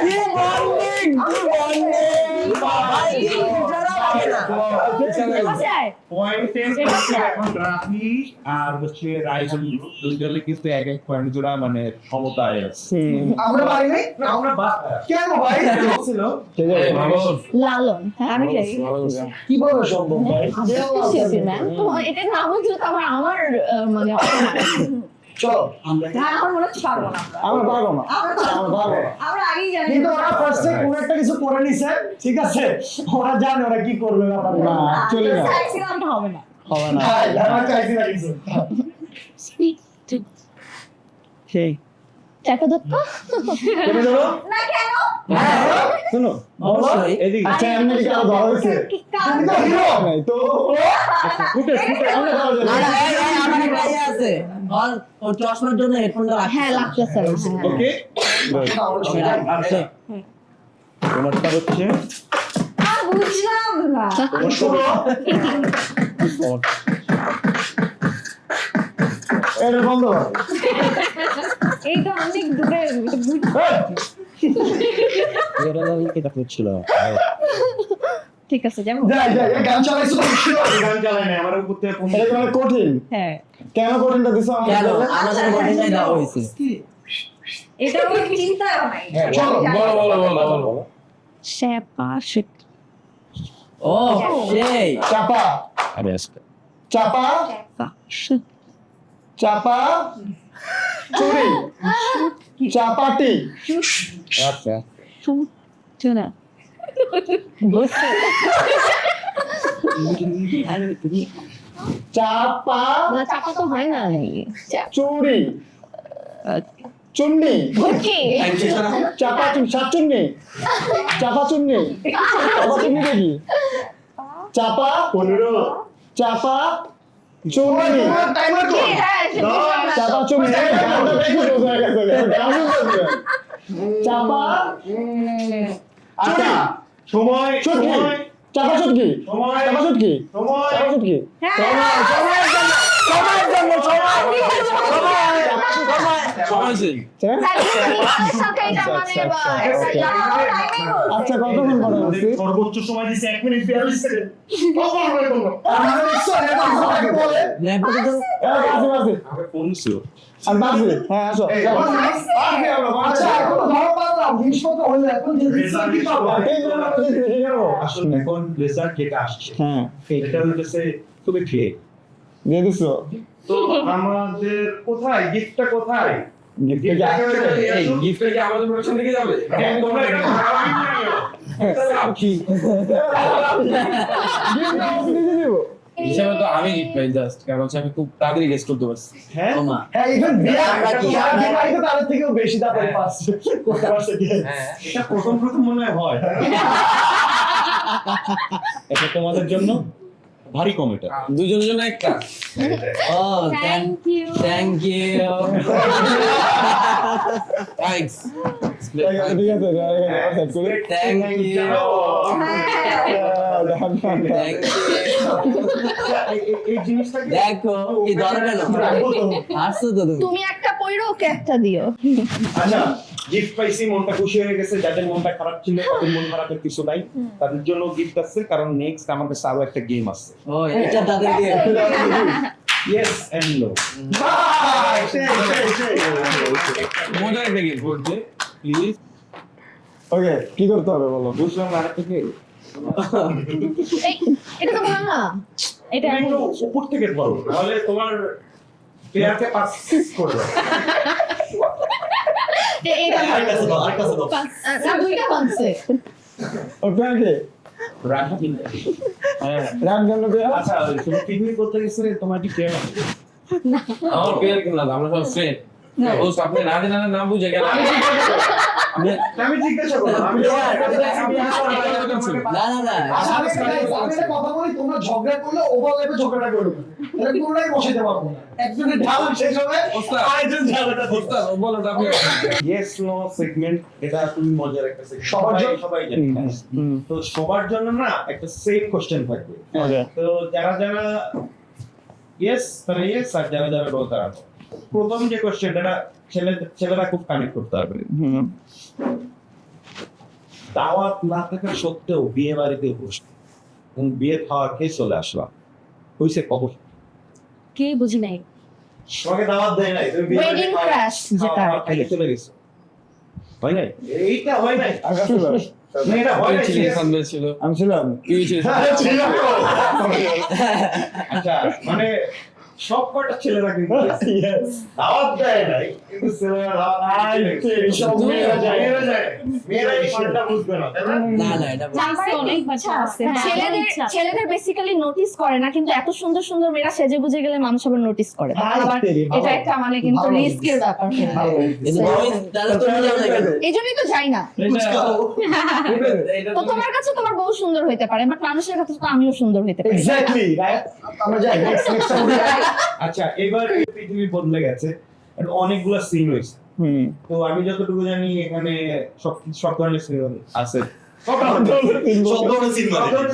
কি বন্ডিং, কি বন্ডিং। ভাই, কি ইন্টারা লাগে না। পয়েন্টে এখন রাফি আর হচ্ছে রাইজন দুজনে কিন্তু এক এক পয়েন্ট জোড়া মানে সমতায় আছে। আমরা পারি নাই আমরা কেন ভাই ছিল ঠিক আছে লালন হ্যাঁ আমি জানি কিভাবে সম্ভব ভাই ম্যাম তো এটার নাম হচ্ছে তো আমার মানে চলো হ্যাঁ আমার মনে হচ্ছে পারবো না আমরা পারবো না আমরা পারবো না আমরা আগেই জানি কিন্তু ওরা ফার্স্টে কোন একটা কিছু করে নিছে ঠিক আছে ওরা জানে ওরা কি করবে ব্যাপারটা না চলে না চাইছিলামটা হবে না হবে না হ্যাঁ আমরা চাইছি না কিছু সেই চাকা দত্ত কেটে দেবো না কেন শুনো অবশ্যই এদিকে আচ্ছা এমনি কি কারো ধরা হয়েছে তুমি তো হিরো নাই তো ফুটে আমরা ধরা যাবে না, না, এই আমার একটা ইয়ে আছে ওর চশমার জন্য হেডফোনটা হ্যাঁ লাগতেছে ওকে আছে তোমারটা হচ্ছে বুঝলাম না এটা বন্ধ কর। এইটা অনেক দূরে এটা কি করছিল ঠিক আছে যাবো যাই যাই এই গান চালাইছো তো হিরো গান চালাই না আমার উপর থেকে এটা কি অনেক কঠিন হ্যাঁ কেন কঠিনটা দিছো কেন আমাদের আমাদের ঘটনায় দেওয়া হয়েছে এটা আমার চিন্তা নাই চলো বলো শ্যাপা ও সেই চাপা আরে চাপা চাপা চুরি চাপাটি আচ্ছা শোনা চাপা চাপা তো হয় না চুরি চুন্নি বুঝছি চাপা সাতচুন্নি চাপা চুন্নি চাপা চুন্নি দেখি চাপা 15 চাপা চুন্নি টাইমার তো চাপা চুন্নি গানটা দেখো তো হয়ে গেছে গান শুনতে চাপা আচ্ছা সময় চুটকি চাপা চুটকি সময় চাপা চুটকি সময় চাপা চুটকি সময় সেই আচ্ছা কতক্ষণ পরে বলছি সর্বোচ্চ সময় দিছে 1 মিনিট 42 সেকেন্ড আমরা দেখছো এটা আগে বলে ল্যাপটপে তো বাসি আমি ফোন ছিল আর বাসি হ্যাঁ আসো আচ্ছা এখন ধরো পারলাম জিনিসপত্র হলো এখন যে কি পাবো আসলে এখন রেজাল্ট যেটা আসছে হ্যাঁ এটা হচ্ছে খুবই ঠিক দিয়ে দিছো তো আমাদের কোথায় গিফটটা কোথায় গিফট থেকে আসছে এই গিফট কি আমাদের প্রোডাকশন থেকে যাবে তোমরা এটা ভাগাভাগি করে নিও। কি গিফট অবশ্যই দিয়ে দিব হিসাবে তো আমি গিফট পাই জাস্ট কারণ হচ্ছে আমি খুব তাড়াতাড়ি গেস করতে পারছি হ্যাঁ ওমা হ্যাঁ ইভেন বিয়া আমরা কি? তো তাদের থেকেও বেশি তাড়াতাড়ি পাস করতে পারছে কি এটা প্রথম মনে হয় এটা তোমাদের জন্য ভারী কম এটা দুজনের জন্য একটা ও থ্যাংক ইউ থ্যাঙ্কস ঠিক আছে সেট করে থ্যাংক ইউ এই জিনিসটা কি দেখো কি দরকার আসছো তো তুমি তুমি একটা পয়রো ওকে একটা দিও আচ্ছা গিফট পাইছি মনটা খুশি হয়ে গেছে যাদের মনটা খারাপ ছিল তাদের মন খারাপের কিছু নাই তাদের জন্য গিফট আছে কারণ নেক্সট আমার কাছে আরো একটা গেম আছে ও এটা তাদের দিয়ে ইয়েস এন্ড নো মজার একটা গিফট বলতে প্লিজ ওকে কি করতে হবে বলো বুঝলাম আরেকটা কি এই এটা তো ভালো না এটা তুমি একটু উপর থেকে পড়ো তাহলে তোমার প্লেয়ারকে পাস করবে এটা না দুইটা বানছে ওকে আগে রান কেন দেয়া আচ্ছা তুমি পিকনিক করতে গেছিলে তোমার কি প্লেয়ার আছে আমার প্লেয়ার কিনা আমরা সব ফ্রেন্ড ও আপনি না জানেন না বুঝে গেল আমি জিজ্ঞাসা করলাম আমি না না না আমি একটা কথা বলি তোমরা ঝগড়া করলে ওভারল্যাপে ঝগড়া করবে এটা পুরোটাই বসাইতে পারবো না একজনের ঢাল শেষ হবে আরেকজন ঝালটা ওস্তাদ বলো আপনি ইয়েস নো সেগমেন্ট এটা খুবই মজার একটা সেগমেন্ট সবার জন্য? সবাই জানে তো সবার জন্য না একটা সেম কোশ্চেন থাকবে ওকে তো যারা যারা ইয়েস তারা ইয়েস আর যারা যারা নো তারা no। প্রথম যে কোশ্চেনটা ছেলেরা খুব কানেক্ট করতে পারবে দাওয়াত না থাকা সত্ত্বেও বিয়ে বাড়িতে বসে বিয়ে খাওয়ার খেয়ে চলে আসলাম হয়েছে কখন কে বুঝি নাই তোমাকে দাওয়াত দেয় নাই তুমি বিয়ে Wedding খাওয়া- crash, যেটা। খাইয়ে চলে গেছো হয় নাই এইটা হয় নাই আমি আসছিলাম। না, এটা হয় নাই ছিল, serious? সানবে ছিল। আমি ছিলাম কি ছিল? হ্যাঁ, ছিল। আচ্ছা মানে সব কটা ছেলেরা কিন্তু দাওয়াত দেয় নাই কিন্তু ছেলেরা দাওয়াত দেয়। সব মেয়েরা যায়। মেয়েরা যায়। মেয়েরা এই পার্টটা বুঝবে না তাই না? না না এটা অনেক বাচ্চা আছে ছেলেদের বেসিক্যালি নোটিস করে না, কিন্তু এত সুন্দর সুন্দর মেয়েরা সেজে বুঝে গেলে মানুষ আবার নোটিস করে। আবার এটা একটা মানে কিন্তু ভালো রিস্কের ব্যাপার। কিন্তু তুমি তাহলে তুমি যাও না কেন? এই জন্যই তো যাই না। তো তোমার কাছে তোমার বউ সুন্দর হইতে পারে, বাট মানুষের কাছে তো আমিও সুন্দর হইতে পারি। এক্স্যাক্টলি আমরা যাই নেক্সট আচ্ছা এবার পৃথিবী বদলে গেছে এখন অনেকগুলা সিন হয়েছে তো আমি যতটুকু জানি এখানে সব ধরনের সিন আছে সব ধরনের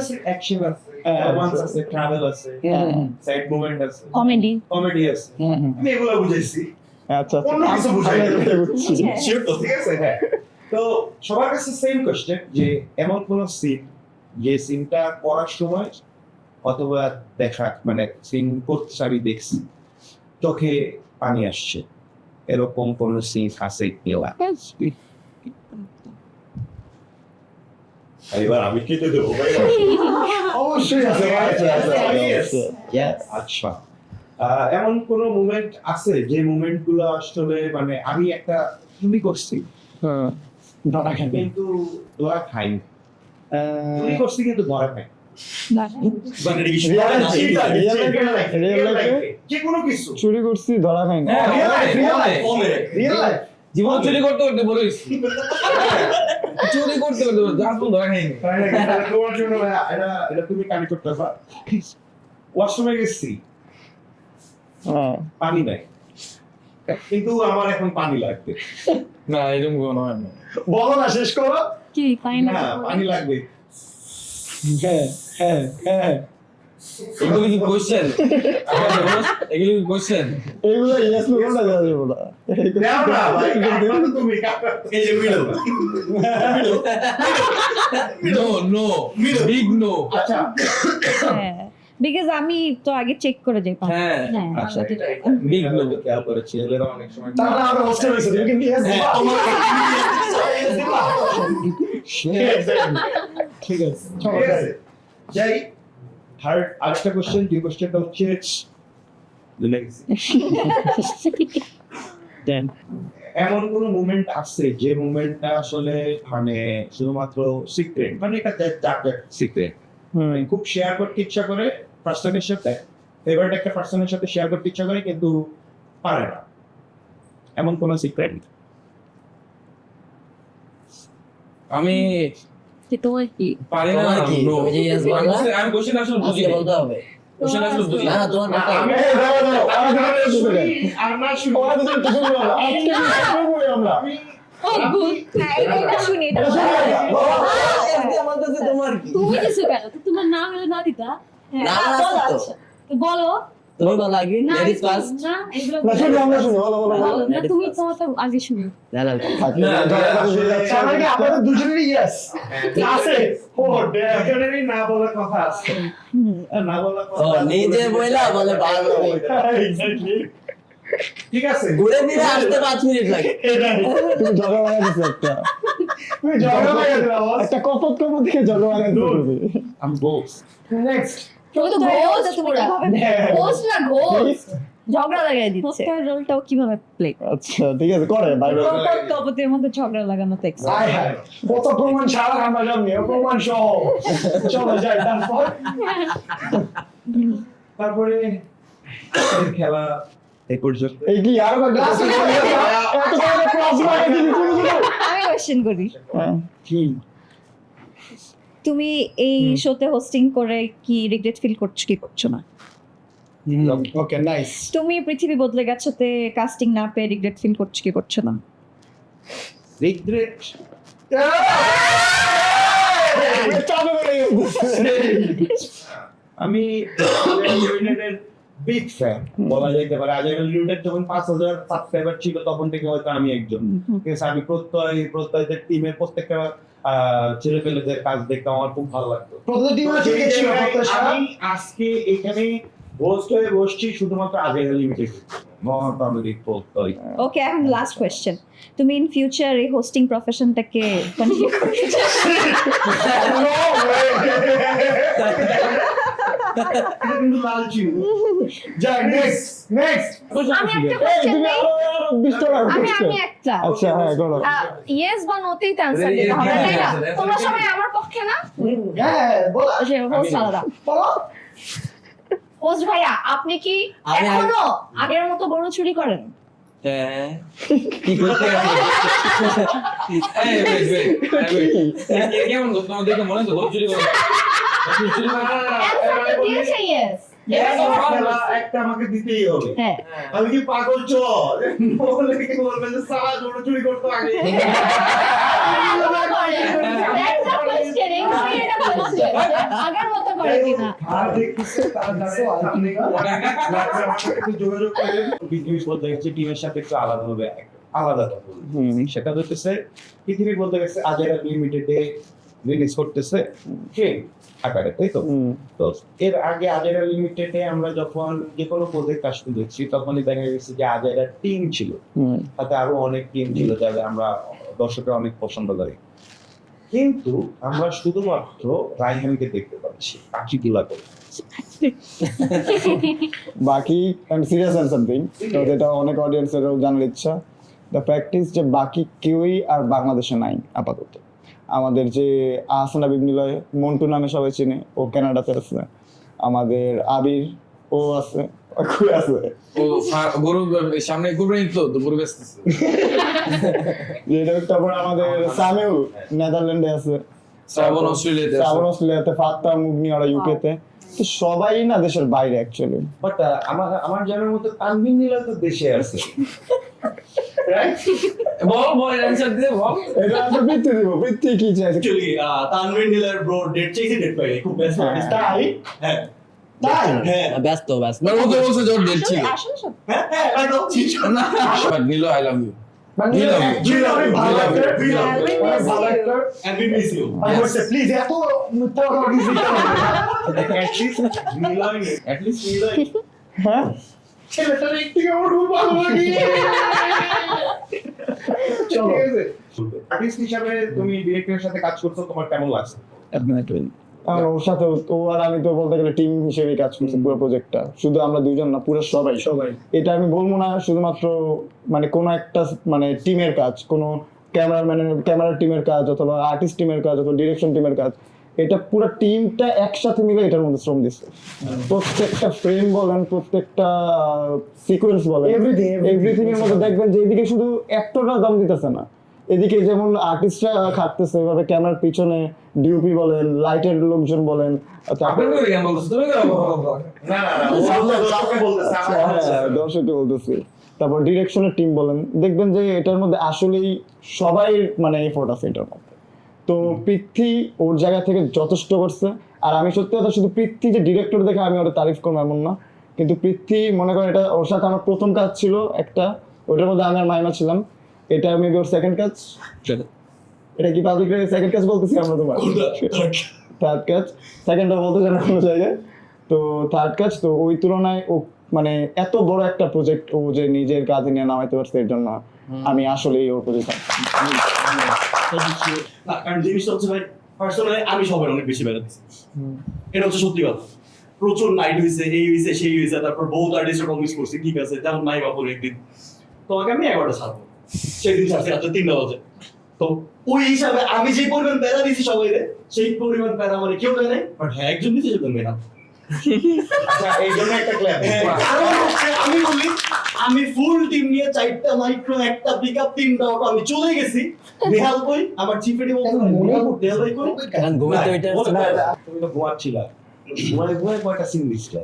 সিন অ্যাকশন আছে রোমান্স আছে ট্রাভেল আছে সাইড মুভমেন্ট আছে কমেডি। কমেডি আছে আমি এগুলো বুঝাইছি আচ্ছা অন্য কিছু বুঝাই শিওর তো ঠিক আছে হ্যাঁ তো সবার কাছে সেম কোশ্চেন যে এমন কোন সিন যে সিনটা করার সময় অথবা দেখা মানে সিন করতে আমি দেখছি চোখে পানি আসছে এরকম কোন সিন আছে কিনা এবার আমি কেটে দেবো অবশ্যই আছে আচ্ছা এমন কোন মুভমেন্ট আছে যে মুভমেন্ট গুলো আসলে মানে আমি একটা তুমি করছি ধরা খাই কিন্তু ধরা খাইনি তুমি করছি কিন্তু ধরা খাই মানে যে কোনো কিছু চুরি করছি ধরা খাই না হ্যাঁ, রিয়েল লাইফ জীবন চুরি করতে করতে বলিস চুরি করতে করতে যা তুমি ধরা খাইনি তোমার জন্য এটা তুমি কানি করতে পারবা ওয়াশরুমে গেছি হ্যাঁ পানি নাই কিন্তু আমার এখন পানি লাগবে না এরকম কোনো হয় না বলো না শেষ করো কি পাই না না পানি লাগবে হ্যাঁ হ্যাঁ হ্যাঁ এগুলো কি কোশ্চেন এগুলো কি কোশ্চেন এইগুলো ইয়েস নো না যাবে বলা দাও না ভাই কাটবা তো তুমি এই যে middle no no big no আচ্ছা বিকজ আমি তো আগে চেক করে যাই হ্যাঁ আচ্ছা বিগ নো খেয়াল করে ছেলেরা অনেক সময় তাহলে আমরা হোস্টেল হয়েছে তুমি কিন্তু ইয়েস দিবা ঠিক আছে ঠিক আছে যাই থার্ড আরেকটা কোশ্চেন যে কোশ্চেনটা হচ্ছে দেন এমন কোন মুভমেন্ট আছে যে মুভমেন্টটা আসলে মানে শুধুমাত্র সিক্রেট মানে এটা সিক্রেট খুব শেয়ার করতে ইচ্ছা করে পার্সনের সাথে ফেভারিট একটা পার্সনের সাথে শেয়ার করতে ইচ্ছা করে কিন্তু পারে না এমন কোন সিক্রেট আমি তোমার কি পারি না তোমার কি? no. তুমি যে yes বললা? আমি কোশ্চেন আসলে বুঝি আজকে বলতে হবে কোশ্চেন আসলে বুঝি না না তোমার বলতে হবে আমরা শুনি আমরা এটা শুনি এটা আজকে আমার কাছে তোমার কি তুমি কিছু কেন তো তোমার নাম হলো না দিতা না, না, আছে তো। তো বলো তুমি বলো আগে লেডিস ফার্স্ট না এগুলো আমরা শুনি বলো বলো বলো। না তুমি তোমার তো আগে শুনি না না তাহলে কি আপনাদের দুজনেরই ইয়েস আছে ও ডেফিনেটলি না বলার কথা আছে না বলার ও কথা নিজে বইলা বলে ভালো এক্স্যাক্টলি ঠিক আছে ঘুরে ফিরে আসতে 5 মিনিট লাগে তুমি ঝগড়া বানাই দিছো একটা তুমি ঝগড়া লাগাই দিলা বস একটা কপত থেকে ঝগড়া বানাই দিছো আমি বলস নেক্সট তুমি তো ঘোস্ট পুরা ঘোস্ট না ঘোস্ট ঝগড়া লাগাই দিচ্ছে। হোস্টার রোলটাও কিভাবে প্লে আচ্ছা ঠিক আছে করে বাই বাই কপতের মধ্যে ঝগড়া লাগানো তো হাই হাই কত প্রমাণ ছাড়া আমরা জানি প্রমাণ সহ চলো যাই তারপর তারপরে খেলা এই পর্যন্ত এই কি আর একটা এত বড় ক্লাস লাগে দিবি আমি কোশ্চেন করি কি তুমি এই শোতে হোস্টিং করে কি রিগ্রেট ফিল করছো কি করছো না ওকে নাইস তুমি পৃথিবী বদলে গেছোতে কাস্টিং না পেয়ে রিগ্রেট ফিল করছো কি করছো না রিগ্রেট আমি বিগ ফ্যান বলা যেতে পারে। আজ লিমিটেড যখন 5,000 সাবস্ক্রাইবার ছিল তখন থেকে হয়তো আমি একজন, ঠিক আছে? আমি প্রত্যয়দের টিমের প্রত্যেকটা ছেলেপেলেদের কাজ দেখতে আমার খুব ভালো লাগতো। প্রতিটি টিমে কে ছিল প্রত্যাশা? আমি আজকে এখানে হোস্ট হয়ে বসছি শুধুমাত্র আজের লিমিটেড মহাপাবলিক প্রত্যয়। ওকে, এখন লাস্ট কোয়েশ্চেন, তুমি ইন ফিউচার এই হোস্টিং প্রফেশনটাকে কন্টিনিউ করতে চাও? এটা কিন্তু লালচি। যাই নেক্সট আমি একটা কোশ্চেন নেই, আমি একটা আচ্ছা হ্যাঁ করো। ইয়েস বা নোতেই তো অ্যানসার দিতে হবে, তাই না? তোমরা সবাই আমার পক্ষে না? হ্যাঁ বল সে হোস্ট আলাদা। বলো। হোস্ট ভাইয়া, আপনি কি আমি এখনো আগের মতো গরু চুরি করেন? হ্যাঁ, কি করতে গেছে? এই, wait. কেমন করতো? আমার দেখে মনে হচ্ছে গরু চুরি করে। গরু চুরি করে। অ্যানসার দিয়েছে ইয়েস। একটা আমাকে দিতেই হবে। হ্যাঁ, আমি কি পাগল চল বলে কি বলবে যে সারা গরু চুরি করতে আগে? That's the question. এখানে এটা question. আগের মতো করে কিনা? আর দেখতেছে তার দ্বারা একটু যোগাযোগ করে বিজনেস বলতে গেছে টিমের সাথে একটু আলাদা হবে, আলাদা কথা বলবে। সেটা হচ্ছে পৃথিবী বলতে গেছে আজেরা লিমিটেডে রিলিজ করতেছে কে আকারে, তাই তো? তো এর আগে আজেরা লিমিটেডে আমরা যখন যে কোনো প্রজেক্ট আসতে দেখছি তখনই দেখা গেছে যে আজেরা টিম ছিল, তাতে আরো অনেক টিম ছিল যাদের আমরা দর্শকরা অনেক পছন্দ করি, কিন্তু আমরা শুধুমাত্র রায়হানকে দেখতে পাচ্ছি, বাকি গুলা করে বাকি সিরিয়াস অ্যান্সার দিন, তো যেটা অনেক অডিয়েন্সেরও জানার ইচ্ছা, দ্য প্র্যাকটিস যে বাকি কেউই আর বাংলাদেশে নাই আপাতত। আমাদের যে আহসানা বিবনিলয়, মন্টু নামে সবাই চিনে, ও কানাডাতে আছে। আমাদের আবির, ও আছে, কই আছে? ও গরু সামনে কুরবানি তো গরু বেচতেছে। তারপর আমাদের সামিউল নেদারল্যান্ডে আছে, শ্রাবণ অস্ট্রেলিয়াতে আছে। শ্রাবণ অস্ট্রেলিয়াতে, ফাত্তা মুগনি ওরা ইউকেতে। তো সবাই না দেশের বাইরে অ্যাকচুয়ালি। বাট আমার জানার মতো তানভীর নীলা তো দেশে আছে। বল অ্যানসার দিয়ে বল। এটা আমরা বৃত্তি দিব, বৃত্তি কি চাইছে? Actually, তানভীর নীলার ব্রো ডেট চাইছে, ডেট পাইনি, খুব ব্যস্ত আর্টিস্ট। তাই হ্যাঁ তাই হ্যাঁ ব্যস্ত মানে ও তো বলছে জোর ডেট ছিল আসলে সব হ্যাঁ হ্যাঁ I know, জি, জি। But Neel I love you. মানে actually অনেক ভালো actor, অনেক ভালো actor। And we miss you. আমি বলছি প্লিজ এত মিথ্যা কথা বলিস না। At least নীলয় হ্যাঁ ছেলেটার একটু আমার খুব ভালো লাগে। চলো আর্টিস্ট হিসাবে তুমি ডিরেক্টরের সাথে কাজ করছো, তোমার কেমন লাগছে? আর ওর সাথে ও আর আমি তো বলতে গেলে টিম হিসেবে কাজ করছি পুরো প্রজেক্টটা, শুধু আমরা দুইজন না, পুরো সবাই সবাই। এটা আমি বলবো না শুধুমাত্র মানে কোনো একটা মানে টিমের কাজ, কোনো ক্যামেরার টিমের কাজ অথবা আর্টিস্ট টিমের কাজ অথবা ডিরেকশন টিমের কাজ, এটা পুরো টিমটা একসাথে মিলে এটার মধ্যে শ্রম দিচ্ছে। প্রত্যেকটা ফ্রেম বলেন, প্রত্যেকটা সিকোয়েন্স বলেন, এভরিথিং এর মধ্যে দেখবেন যে এদিকে শুধু অ্যাক্টররা দম দিতেছে না, এদিকে যেমন আর্টিস্টরা খাটতেছে, এভাবে ক্যামেরার পিছনে ডিওপি বলেন, লাইটের লোকজন বলেন, আপনি তো কেন বলছো? তুমি কেন বলছো? না কাউকে বলতেছে দর্শককে বলতেছি। তারপর ডিরেকশনের টিম বলেন, দেখবেন যে এটার মধ্যে আসলেই সবাই মানে এফোর্ট আছে এটার মধ্যে। তো পৃথ্বী ওর জায়গা থেকে যথেষ্ট করছে। আর আমি সত্যি কথা শুধু পৃথ্বী যে ডিরেক্টর দেখে আমি ওটা তারিফ করবো এমন না, কিন্তু পৃথ্বী মনে করেন এটা ওর সাথে আমার প্রথম কাজ ছিল একটা, ওটার মধ্যে আমি আর মাইমা ছিলাম। এটা মেবি ওর সেকেন্ড কাজ। এটা কি পাবলিক সেকেন্ড কাজ বলতেছি আমরা, তোমার থার্ড কাজ, সেকেন্ডটা বলতে চাই না কোনো জায়গায়। তো থার্ড কাজ, তো ওই তুলনায় ও মানে এত বড় একটা প্রজেক্ট ও যে নিজের কাজে নিয়ে নামাইতে পারছে, এর জন্য আমি আসলেই ওর প্রতি না, কারণ জিনিসটা হচ্ছে ভাই, পার্সোনালি আমি সবার অনেক বেশি বেড়াতেছি, এটা হচ্ছে সত্যি কথা। প্রচুর নাইট হয়েছে, এই হয়েছে সেই হয়েছে, তারপর বহুত আর্টিস্টের মিস করছি, ঠিক আছে, যেমন নাই বাপুর একদিন তোমাকে আমি 11টা ছাড়বো, সেদিন ছাড়ছি রাত্রে 3টা বাজে। তো ওই হিসাবে আমি যে পরিমাণ প্যারা দিছি সবাই, সেই পরিমাণ প্যারা মানে কেউ দেয় নাই, বাট হ্যাঁ একজন দিচ্ছে, সেজন মেয়ে না। এই জন্য একটা ক্ল্যাপ। কারণ হচ্ছে আমি বলি, আমি ফুল টিম নিয়ে 4টা মাইক্রো, একটা পিকআপ, 3টা অটো, আমি চলে গেছি। বেহাল কই আমার চিফ এডি বলতে বেহাল ভাই কই, কারণ ঘুমাতে ওইটা তুমি তো ঘুমাচ্ছিলা, ঘুমায় কয়টা সিন দিচ্ছিল?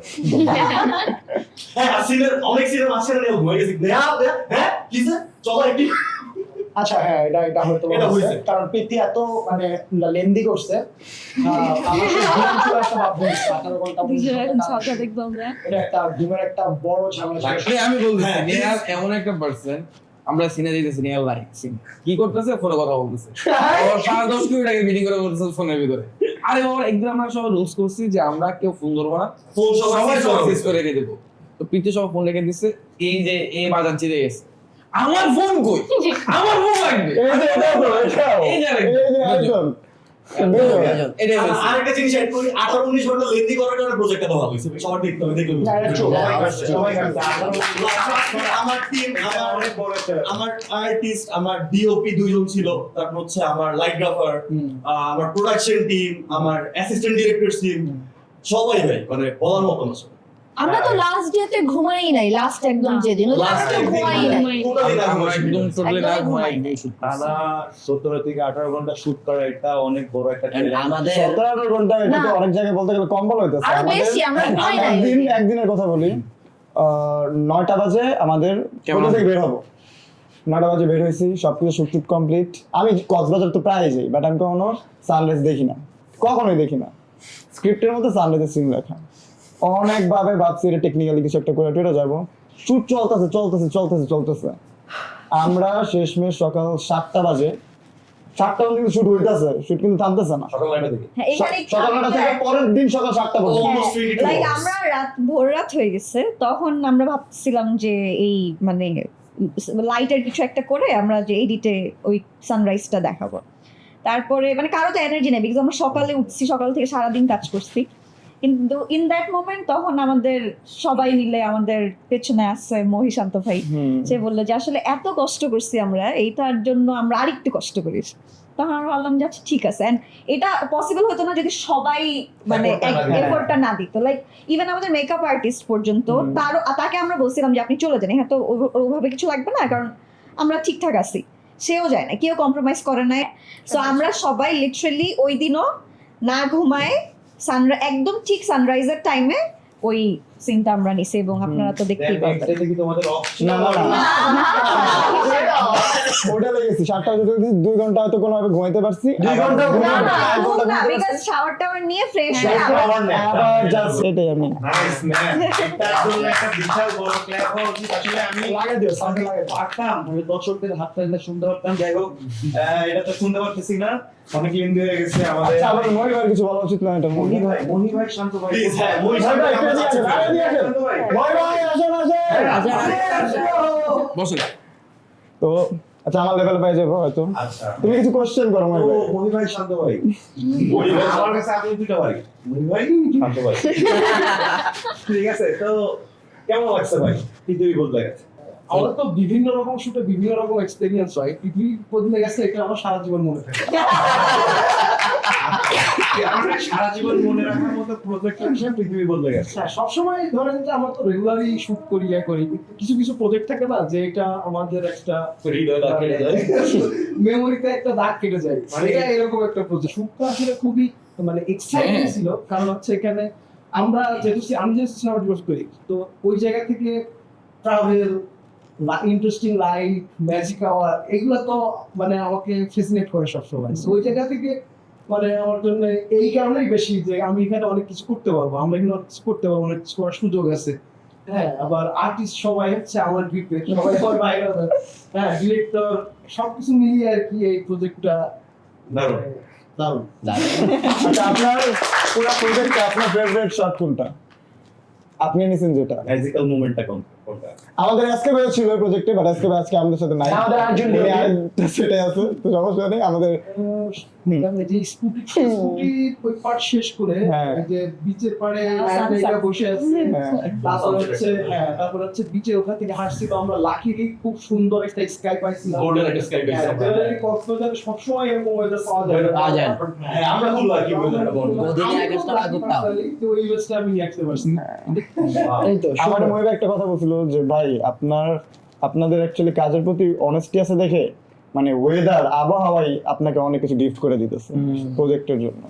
হ্যাঁ সিনের অনেক সিনের মাঝখানে ঘুমাই গেছি। বেহাল হ্যাঁ কিসে চলো একটি আচ্ছা হ্যাঁ এটা হয়তো এটা হয়েছে। হয়েছে। কারণ প্রীতি এত মানে লেন্দি করছে আমার সেই ঘুম ছিল একটা ভাব হয়েছে 18 ঘন্টা দেখবো আমরা। এটা একটা ঘুমের একটা বড় ঝামেলা ছিল। আসলে আমি বলতেছি হ্যাঁ, নেহাল এমন একটা পার্সন, আমরা সিনে দিতেছি নেহাল লাইক সিন কি করতেছে, ফোনে কথা বলতেছে, ওর 5-10 মিনিট আগে মিটিং করে বলতেছে ফোনের ভিতরে। আরে ওর একদিন আমরা সবাই রুলস করছি যে আমরা কেউ ফোন ধরবো না, ফোন সবাই সবাই সিজ করে রেখে দেবো। তো প্রীতি সব ফোন রেখে দিচ্ছে, এই যে এই বাজার চিড়ে গেছে, আমার ফোন কই, আমার ফোন লাগবে, এই যে এটা তো, এটাও। এই যে এই যে একদম। এটাই আর হয়েছে। আরেকটা জিনিস অ্যাড করি, 18-19 ঘন্টা লেন্দি করার কারণে প্রজেক্টটা তো ভালো হয়েছে, সবার দেখতে হবে, দেখলে না, এটা true, সবাই সবাই করছে। সবাই করছে। আমার টিম, আমার আর্টিস্ট, আমার ডিওপি দুইজন ছিল, তারপর হচ্ছে আমার লাইটগ্রাফার, আমার প্রোডাকশন টিম, আমার অ্যাসিস্ট্যান্ট ডিরেক্টর টিম, সবাই ভাই মানে বলার মতো না। আমরা তো লাস্ট ডেতে ঘুমাই নাই, লাস্ট একদম যেদিন লাস্টে ঘুমাই নাই। টোটালি না আমরা একদম টোটালি না একদমই ঘুমাই ঘুমাই। টানা 17 থেকে 18 ঘন্টা শুট করা এটা অনেক বড় একটা challenge। আমাদের 17 ঘন্টা এটা তো না। অনেক জায়গায় বলতে গেলে কম্বল হইতেছে। আরো বেশি, আমরা ঘুমাই নাই। একদিনের কথা বলি, 9টা বাজে আমাদের কেমন? কোথা থেকে বের হবো, 9টা বাজে বের হয়েছি, সবকিছু শুট কমপ্লিট। আমি কক্সবাজার তো প্রায় যাই, বাট আমি কখনো সানরাইজ দেখি না, কখনোই দেখি না। স্ক্রিপ্টের মধ্যে সানরাইজের সিন লেখা, অনেকভাবে ভাবছি এটা টেকনিক্যালি কিছু একটা করে টেরে যাবো। শুট চলতেছে। আমরা শেষমেশ সকাল 7টা বাজে, 7টা বাজে কিন্তু শুট হইতেছে, শুট কিন্তু থামতেছে না। সকাল 9টা থেকে হ্যাঁ, এখানে একটু সকাল 9টা থেকে পরের দিন সকাল 7টা পর্যন্ত। Almost 3 to like hours. আমরা ভোর রাত হয়ে গেছে, তখন আমরা ভাবছিলাম যে এই মানে লাইটের কিছু একটা করে আমরা যে এডিটে ওই সানরাইজটা দেখাবো। তারপরে মানে কারো তো এনার্জি নেই, বিকজ আমরা সকালে উঠছি, সকাল থেকে সারাদিন কাজ করছি। কিন্তু ইন দ্যাট মোমেন্ট তখন আমাদের সবাই মিলে আমাদের পেছনে আসছে মহিশান্ত ভাই, সে বললো যে আসলে এত কষ্ট করছি আমরা, এইটার জন্য আমরা আরেকটু কষ্ট করিস। তখন আমরা ভাবলাম যে আচ্ছা ঠিক আছে, এন্ড এটা পসিবল হতো না যদি সবাই মানে এফোর্টটা না দিত। লাইক ইভেন আমাদের মেকআপ আর্টিস্ট পর্যন্ত তাকে আমরা বলছিলাম যে আপনি চলে যান, হ্যাঁ তো ওভাবে কিছু লাগবে না, কারণ আমরা ঠিকঠাক আছি। সেও যায় না, কেউ কম্প্রোমাইজ করে না। সো আমরা সবাই লিটারেলি ওই দিনও না ঘুমায় একদম ঠিক সানরাইজের টাইমে ওই সিনটা আমরা নিছি, এবং আপনারা তো দেখতেই পাবেন। এটা কি তোমাদের অফ ছিল? না ওটা লেগেছি 7টা বাজে, 2 ঘন্টা হয়তো কোনোভাবে ঘুমাইতে পারছি। 2 ঘন্টা না, বিকজ শাওয়ার টাওয়ার নিয়ে ফ্রেশ হয়ে আবার জাস্ট এটাই আমি নাইস ম্যান, এটার জন্য একটা বিশাল বড় ক্ল্যাপ হওয়া উচিত। আসলে আমি লাগে দিও, সামনে লাগে। পারতাম, আমি দর্শকদের হাত তালি শুনতে পারতাম। যাই হোক, এটা তো শুনতে পারতেছি না, অনেক লেন্দি হয়ে গেছে আমাদের। আচ্ছা, আবার মহির ভাই কিছু বলা উচিত না এটা মনে হয়। মনি ভাই শান্ত ভাই, Please, হ্যাঁ, মনি মনি ভাই ভাই, আমরা আমরা চাচ্ছি চাচ্ছি ভাই, শান্ত ভাই। মহির ভাই আসেন। বসে তো আচ্ছা, আমার লেভেল পাই যাবো হয়তো। আচ্ছা, তুমি কিছু কোশ্চেন করো মহির ভাই। মনি ভাই শান্ত ভাই, মনি ভাই আমার কাছে আপনি দুটো ভাই, মনি ভাই শান্ত ভাই। ঠিক আছে, তো কেমন লাগছে ভাই? পৃথিবী বদলে গেছে। আমার তো বিভিন্ন রকম শুটে বিভিন্ন রকম এক্সপেরিয়েন্স হয়, পৃথিবী বদলে গেছে, এটা আমার সারা জীবন মনে থাকে। আমরা সারা জীবন মনে রাখার মতো প্রজেক্ট হিসেবে পৃথিবী বদলে গেছে। হ্যাঁ, সবসময় ধরেন যে আমরা তো রেগুলারই শুট করি, করি কিছু কিছু প্রজেক্ট থাকে না যে এটা আমাদের একটা হৃদয় দাগ কেটে যায়। মেমোরিতে একটা দাগ কেটে যায়, মানে এটা এরকম একটা প্রজেক্ট। শুটটা আসলে খুবই মানে এক্সাইটিং ছিল, কারণ হচ্ছে এখানে আমরা আমি যে সিনেমা ডিভোর্স করি, তো ওই জায়গা থেকে travel, interesting life, magic hour, এগুলো তো মানে আমাকে ফ্যাসিনেট করে সবসময়। ওই জায়গা থেকে মানে আমার জন্য এই কারণেই বেশি যে আমি এখানে অনেক কিছু করতে পারবো, আমরা এখানে অনেক কিছু করতে পারবো, অনেক কিছু করার সুযোগ আছে। হ্যাঁ, আবার আর্টিস্ট সবাই হচ্ছে আমার গ্রুপে, সবাই আমার বাইরে, হ্যাঁ, ডিরেক্টর, সবকিছু মিলিয়ে আর কি এই প্রজেক্টটা দারুণ। দারুণ। আচ্ছা, আপনার পুরো প্রজেক্টে আপনার ফেভারিট শট কোনটা? আপনি নিছেন যেটা। ম্যাজিক্যাল মোমেন্টটা কোনটা? আমাদের আজকে ভাই ছিল প্রজেক্টে, বাট আজকে আমাদের সাথে নাই। আমাদের আরেকজন সেটাই আছে, তো সমস্যা নেই। আমাদের যে স্কুটি ওই পার্ট শেষ করে হ্যাঁ। যে বিচের পাড়ে নায়িকা বসে আছে, হ্যাঁ। তারপর হচ্ছে বিচের ওখান থেকে হাসছি, তো আমরা লাকিলি খুব সুন্দর একটা স্কাই পাইছিলাম। গোল্ডেন একটা স্কাই পাইছি আমরা। কক্সবাজারে সবসময় এরকম ওয়েদার পাওয়া যায় না। পাওয়া যায় না। হ্যাঁ, আমরা খুব লাকি ওয়েদারটা বন্ধ। ওদিনে আকাশটা লাগুক তাও। তো ওই ওয়েদারটা আমি রাখতে পারছি। এই তো আমার মনে একটা কথা বলছিল যে ভাই আপনাদের অ্যাকচুয়ালি কাজের প্রতি অনেস্টি আছে দেখে, মানে ওয়েদার আবহাওয়াই আপনাকে অনেক কিছু গিফট করে দিতেছে প্রজেক্টের জন্য।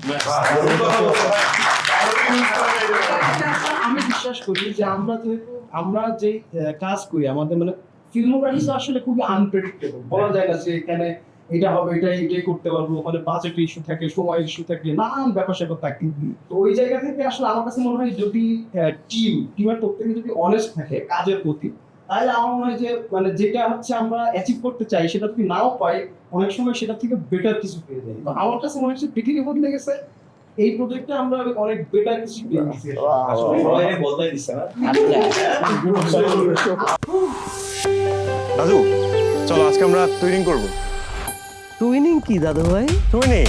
আমি বিশ্বাস করি যে আমরা যে কাজ করি, আমাদের মানে ফিল্মোগ্রাফি তো আসলে খুবই আনপ্রেডিক্টেবল, বলা যায় না যে এখানে এটা হবে, এটাই করতে পারবো, ওখানে বাজেট ইস্যু থাকে, সময় ইস্যু থাকে, নানান ব্যাপার স্যাপার থাকে। তো ওই জায়গা থেকে আসলে আমার কাছে মনে হয় যদি টিমের প্রত্যেকে যদি অনেস্ট থাকে কাজের প্রতি, তাহলে আমার মনে হয় যে মানে যেটা হচ্ছে আমরা অ্যাচিভ করতে চাই সেটা যদি নাও পাই, অনেক সময় সেটা থেকে বেটার কিছু পেয়ে যাই। তো আমার কাছে মনে হচ্ছে পৃথিবী বদলে গেছে, এই প্রজেক্টে আমরা অনেক বেটার কিছু পেয়ে গেছি। বদলাই দিচ্ছে না। দাদু চলো আজকে আমরা টুইনিং করবো। টুইনিং কি দাদু ভাই? টুইনিং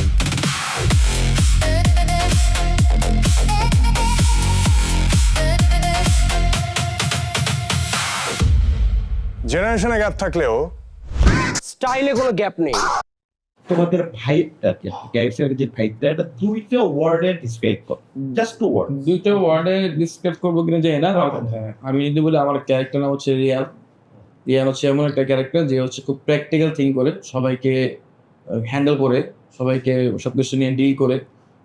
জেনারেশনে গ্যাপ থাকলেও স্টাইলে কোনো গ্যাপ নেই। তোমাদের ভাইবটা ক্যারেক্টারের যে ভাইবটা, এটা দুইটা ওয়ার্ডে ডিসক্রাইব করো, জাস্ট টু ওয়ার্ড। দুইটা ওয়ার্ডে ডিসক্রাইব করবো কিনা জানি না। আমি যদি বলি আমার ক্যারেক্টার নাম হচ্ছে রিয়ান। রিয়ান হচ্ছে এমন একটা ক্যারেক্টার যে হচ্ছে খুব প্র্যাকটিক্যাল থিঙ্ক করে, সবাইকে হ্যান্ডেল করে, সবাইকে সবকিছু নিয়ে ডিল করে।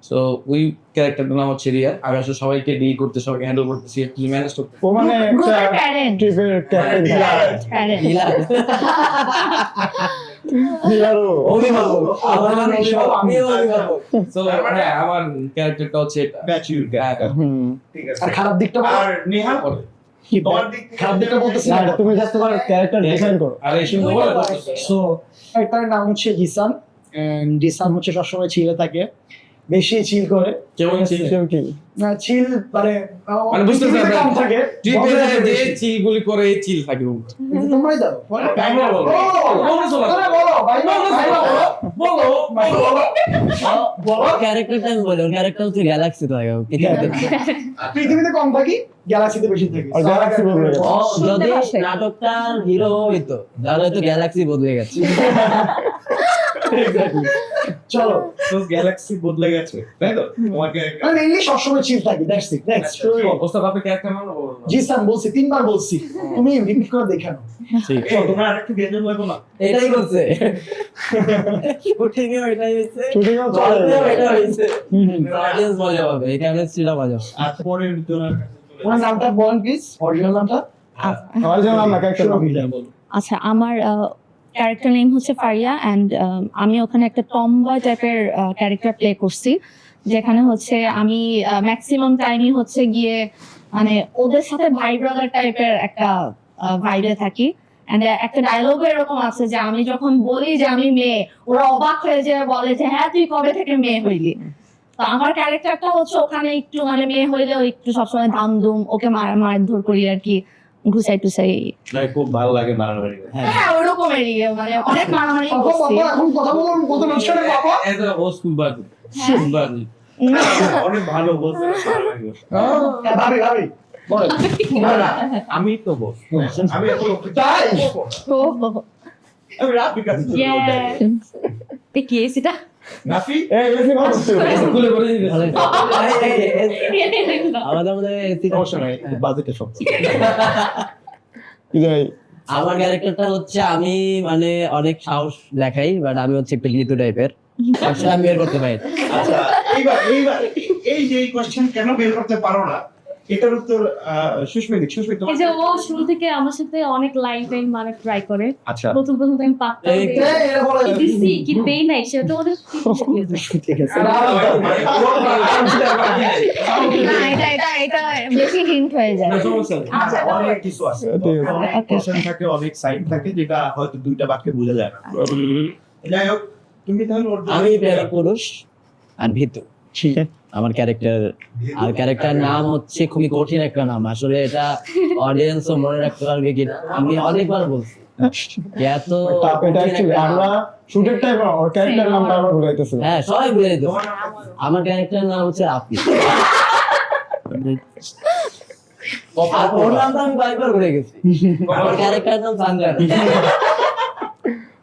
সো ওই ক্যারেক্টারটার নাম হচ্ছে রিয়া। আমি আসলে সবাইকে ডিল করতে, সবাইকে হ্যান্ডেল করতেছি, ম্যানেজ করতে। ও মানে একটা প্যারেন্ট ট্রিপের ক্যাপ্টেন প্যারেন্ট So, হ্যাঁ, আমার ক্যারেক্টারটা হচ্ছে এটা। Mature character. ঠিক আছে। আর খারাপ দিকটা বলো। আর নেহাল তোমার দিক থেকে খারাপ দিকটা বলতেছি না, না। তুমি জাস্ট তোমার ক্যারেক্টার ডিজাইন করো। আর এই সুন্দর সো এটার নাম হচ্ছে জিসান। জিসান হচ্ছে সবসময় চিলে থাকে, বেশি চিল করে। কেমন ছিল? কেউ কি চিল মানে মানে বুঝতেছি পৃথিবীতে আমরা। কম থাকে, ট্রিপে বদলে যায় যে বেশি। চিলগুলি করে, এই চিল থাকে। তোমরাই দাও বলো। তোমরা বলো। তোমরা বলো, ভাই বলো, ভাই বলো। ক্যারেক্টারটা আমি বলি, ওর ক্যারেক্টার হচ্ছে গ্যালাক্সি তো আগে পৃথিবীতে কম থাকি, গ্যালাক্সিতে বেশি থাকি। আর গ্যালাক্সি বদলে গেছে। যদি নাটকটার হিরো হইতো তাহলে হয়তো গ্যালাক্সি বদলে গেছে। চলো, তো গ্যালাক্সি বদলে গেছে, তাই তো? তোমার ক্যারেক্টার আমি মেইনলি সবসময় চিল থাকি, দ্যাটস ইট। নেক্সট ওস্তাদ, আপনি ক্যারেক্টার নাম বলুন। জিসান বলছি, 3 বার বলছি, তুমি রিপিট করে দেখানো। তোমরা আরেকটু বেজন লাগবো না? এটাই করছে, শুটিংও এটাই হয়েছে, শুটিং ও চলে। গল্পেও এটা হয়েছে। অডিয়েন্স মজা পাবে, এই কেমিস্ট্রিটা মজা পাবে। আর পরের জনের ওনার নামটা বলেন প্লিজ, অরিজিনাল নামটা। আমার জন্য আমরা ক্যারেক্টার আচ্ছা, আমার ক্যারেক্টার নেম হচ্ছে ফারিয়া অ্যান্ড আমি ওখানে একটা টমবয় টাইপের ক্যারেক্টার প্লে করছি, যেখানে হচ্ছে আমি ম্যাক্সিমাম টাইমই হচ্ছে গিয়ে মানে ওদের সাথে ভাই ব্রাদার টাইপের একটা ভাইবে থাকি। এন্ড একটা ডায়লগ এরকম আছে যে আমি যখন বলি যে আমি মেয়ে, ওরা অবাক হয়ে যে বলে যে হ্যাঁ তুই কবে থেকে মেয়ে হইলি। তো আমার ক্যারেক্টারটা হচ্ছে ওখানে একটু মানে মেয়ে হইলেও একটু সবসময় ধামধুম, ওকে মারধর করি আর কি, ঘুষাই টুসাই। খুব ভালো লাগে মারামারি। হ্যাঁ ওরকমেরই, মানে অনেক মারামারি বাবা, করছি। বাবা, এখন কথা বলুন, কত মাঝখানে বাবা। এজ আ ওল্ড স্কুল বাজি। অনেক ভালো বলতে ভাবি ভাবি বলেন। আমি তো বস, আমি এখন তাই আমি রাফি কাছে চলে যাই। কি সেটা রাফি এই বেশি ভালো ছিল। স্কুলে পড়ে দিতে। আমাদের মধ্যে সমস্যা নাই, বাজেটে সব কি জানি, আমার ক্যারেক্টারটা হচ্ছে আমি মানে অনেক সাহস দেখাই, বাট আমি হচ্ছে একটু গীতু টাইপের, আসলে আমি বের করতে পারি না। আচ্ছা, এইবার এই যে এই কোশ্চেন কেন বের করতে পারো না, এটার উত্তর সুস্মিত তোমার। এই যে ও শুরু থেকে আমার সাথে অনেক লাইন মানে ট্রাই করে, আচ্ছা, প্রথম আমি পাত্তা এই- দিছি কি দেই নাই সেটা তো ওদের ঠিক আছে। না, এটা বেশি হিন্ট হয়ে যায়। আচ্ছা, অনেক কিছু আছে, অনেক কোশ্চেন থাকে, অনেক সাইড থাকে, যেটা হয়তো দুইটা বাক্যে বোঝা যায় না। যাই হোক, তুমি তাহলে ওর আমি প্রেমী পুরুষ আর ভীতু আমার ক্যারেক্টার। আর ক্যারেক্টার নাম হচ্ছে খুবই কঠিন একটা নাম, আসলে এটা অডিয়েন্সও মনে রাখতে পারবে কিনা, আমি অনেকবার বলছি এত তাপ এটা actually আমরা শুটের টাইমে ওর ক্যারেক্টার নামটা আমরা ভুলাইতেছি। হ্যাঁ সবাই বলে দিত। আমার ক্যারেক্টার নাম হচ্ছে আপনি, আর ওর নামটা আমি কয়েকবার ভুলে গেছি। আমার ক্যারেক্টার নাম সানজান।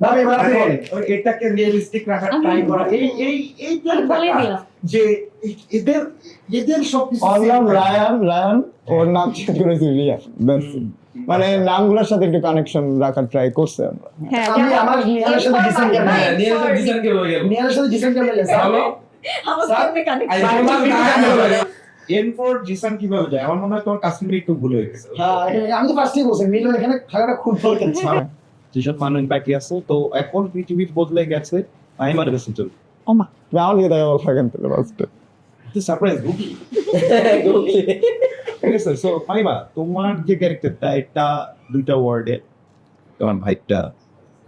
ভাবি এবার আপনি বলেন। এটাকে রিয়েলিস্টিক রাখার ট্রাই করা, এই বলে দিলাম। যে এদের সবকিছু ওর নাম রায়ান, ওর নাম চেঞ্জ করেছি রিয়া। That's it. মানে নামগুলোর সাথে একটু কানেকশন রাখার ট্রাই করছে আমরা। হ্যাঁ, আমি আমার নিয়ালের সাথে ডিসাইন কেমন হ্যাঁ, নিয়ে তো ডিজাইন কে হয়ে গেল। নিয়ালের সাথে ডিসাইন কেমন গেছে? হ্যালো? আমার সামনে কানেক্ট। আই এরপর জিসান কিভাবে যায়? আমার মনে হয় তোমার কাশ্মীরে একটু ভুল হয়ে গেছে। হ্যাঁ আমি তো ফার্স্টই বলছি মিলো এখানে থাকাটা খুব দরকার ছিল। যেসব মানুষ বাকি আছে, তো এখন পৃথিবী বদলে গেছে, আমি মারা গেছি চল। ওমা আমার দিকে দেখা থাকেন তো লাস্টে সারপ্রাইজ বুকি। ঠিক আছে, সো মাইমা তোমার যে ক্যারেক্টারটা, এটা দুইটা ওয়ার্ডে তোমার ভাইটা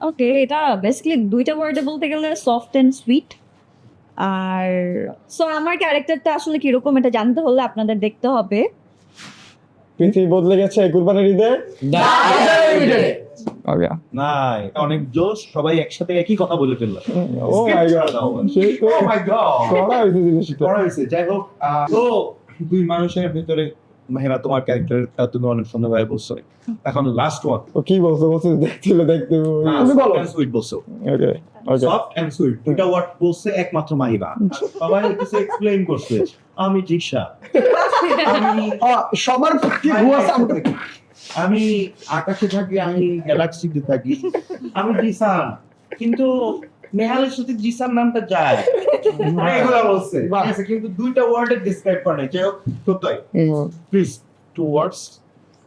ওকে, এটা বেসিক্যালি দুইটা ওয়ার্ডে বলতে গেলে সফট অ্যান্ড সুইট। আর সো আমার ক্যারেক্টারটা আসলে কিরকম এটা জানতে হলে আপনাদের দেখতে হবে। পৃথিবী বদলে গেছে কুরবানির ঈদে। ওকে নাই, অনেক জোশ, সবাই একসাথে একই কথা বলে ফেললো। ও মাই গড সেই তো ও মাই গড, করা হয়েছে জিনিসটা। করা হয়েছে। যাই হোক, তো দুই মানুষের ভিতরে মাহিরা তোমার ক্যারেক্টারটা তুমি অনেক সুন্দরভাবে বলছো। এখন লাস্ট ওয়ান, ও কি বলছো বলছো দেখতে তুমি বলো। সুইট বলছো, ওকে ওকে সফট এন্ড সুইট, দুইটা ওয়ার্ড বলছে একমাত্র মাহিবা। সবাই কিছু এক্সপ্লেইন করছে। আমি জিসা, সবার কি ভুয়া সামনে আমি আকাশে থাকি, আমি গ্যালাক্সিতে থাকি, আমি জিসান, কিন্তু নেহালের সাথে জিসান নামটা যায়। এগুলা বলছে, ঠিক আছে, কিন্তু দুইটা ওয়ার্ডে ডেসক্রাইব করে নাই। যাই হোক, সত্যই প্লিজ টু ওয়ার্ডস।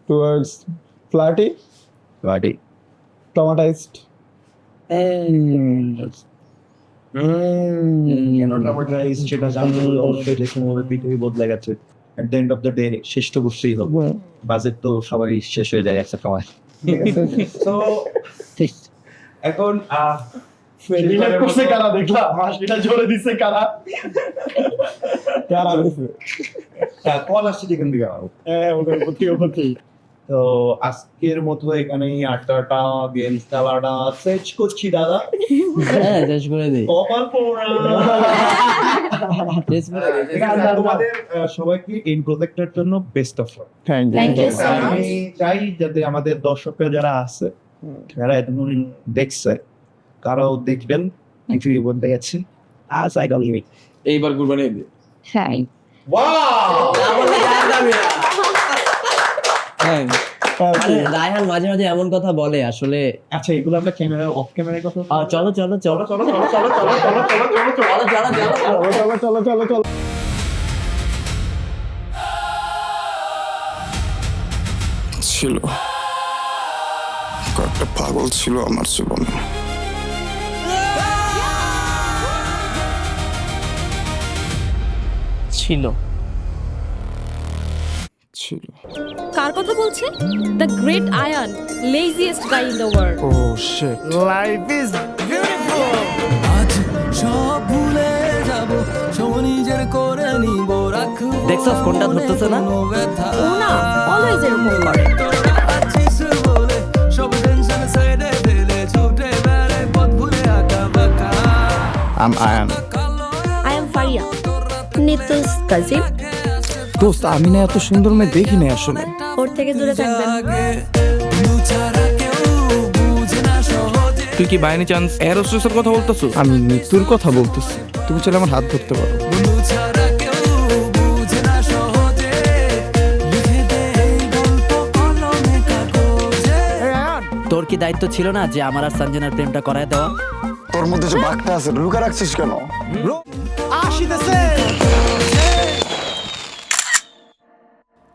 টুয়ার্ডস ফ্ল্যাটি গাড়ি টমাটাইজড সেটা জানতে অবশ্যই দেখুন, পৃথিবী বদলে গেছে। At the end of the day শেষ তো বুঝতেই হবে, বাজেট তো সবাই শেষ হয়ে যায় একটা সময়। তো এখন রিলেট করছে কারা দেখলা হাসিটা জোরে দিছে কারা কারা দিছে কল আসছে যেখান থেকে আমার। ওদের প্রতি তো আজকের মতো এখানে 8টা গেম খেলাটা শেষ করছি দাদা। হ্যাঁ শেষ করে দিই। কপাল পোড়া। শেষ করে দিই। তোমাদের সবাইকে ইন প্রজেক্টের জন্য best of luck. Thank Thank you you. আমি চাই যাতে আমাদের দর্শকরা যারা আছে, যারা এতদিন দেখছে, কারাও দেখবেন পৃথিবী বলতে গেছে আজ আই ডোন্ট লিভ। এইবার কুরবানি ঈদে। হ্যাঁ ওয়াও, হ্যাঁ মানে রায়হান মাঝে মাঝে এমন কথা বলে আসলে। আচ্ছা এগুলো আমরা ক্যামেরা অফ ক্যামেরায় কথা চলো চলো চলো চলো চলো চলো চলো চলো চলো চলো চলো চলো চলো চলো চলো চলো ছিল কয়েকটা পাগল ছিল আমার জীবনে। ছিল ছিল কার কথা বলছে? The great Ayaan, laziest guy in the world. Oh shit, life is beautiful. আজ সব ভুলে যাব, সব নিজের করে নিব, রাখবো। দেখছো ফোনটা ধরতেছে না? ও না অলওয়েজ এরকম করে। সব টেনশন সাইডে ফেলে ছুটে বেড়াই পথ ভুলে আঁকা বাঁকা। I'm Ayan. I am Faria, নিতুস কাজিন। দোস্ত আমি না এত সুন্দর মেয়ে দেখি না আসলে। ওর থেকে দূরে থাকবেন। তুই কি বাইনি চান্স এরোস্ট্রেসের কথা বলতেছো? আমি মৃত্যুর কথা বলতেছি। তুমি চাইলে আমার হাত ধরতে পারো। তোর কি দায়িত্ব ছিল না যে আমার আর সঞ্জনার প্রেমটা করায় দেওয়া? তোর মধ্যে যে বাঘটা আছে লুকা রাখছিস কেন? আসিতেছে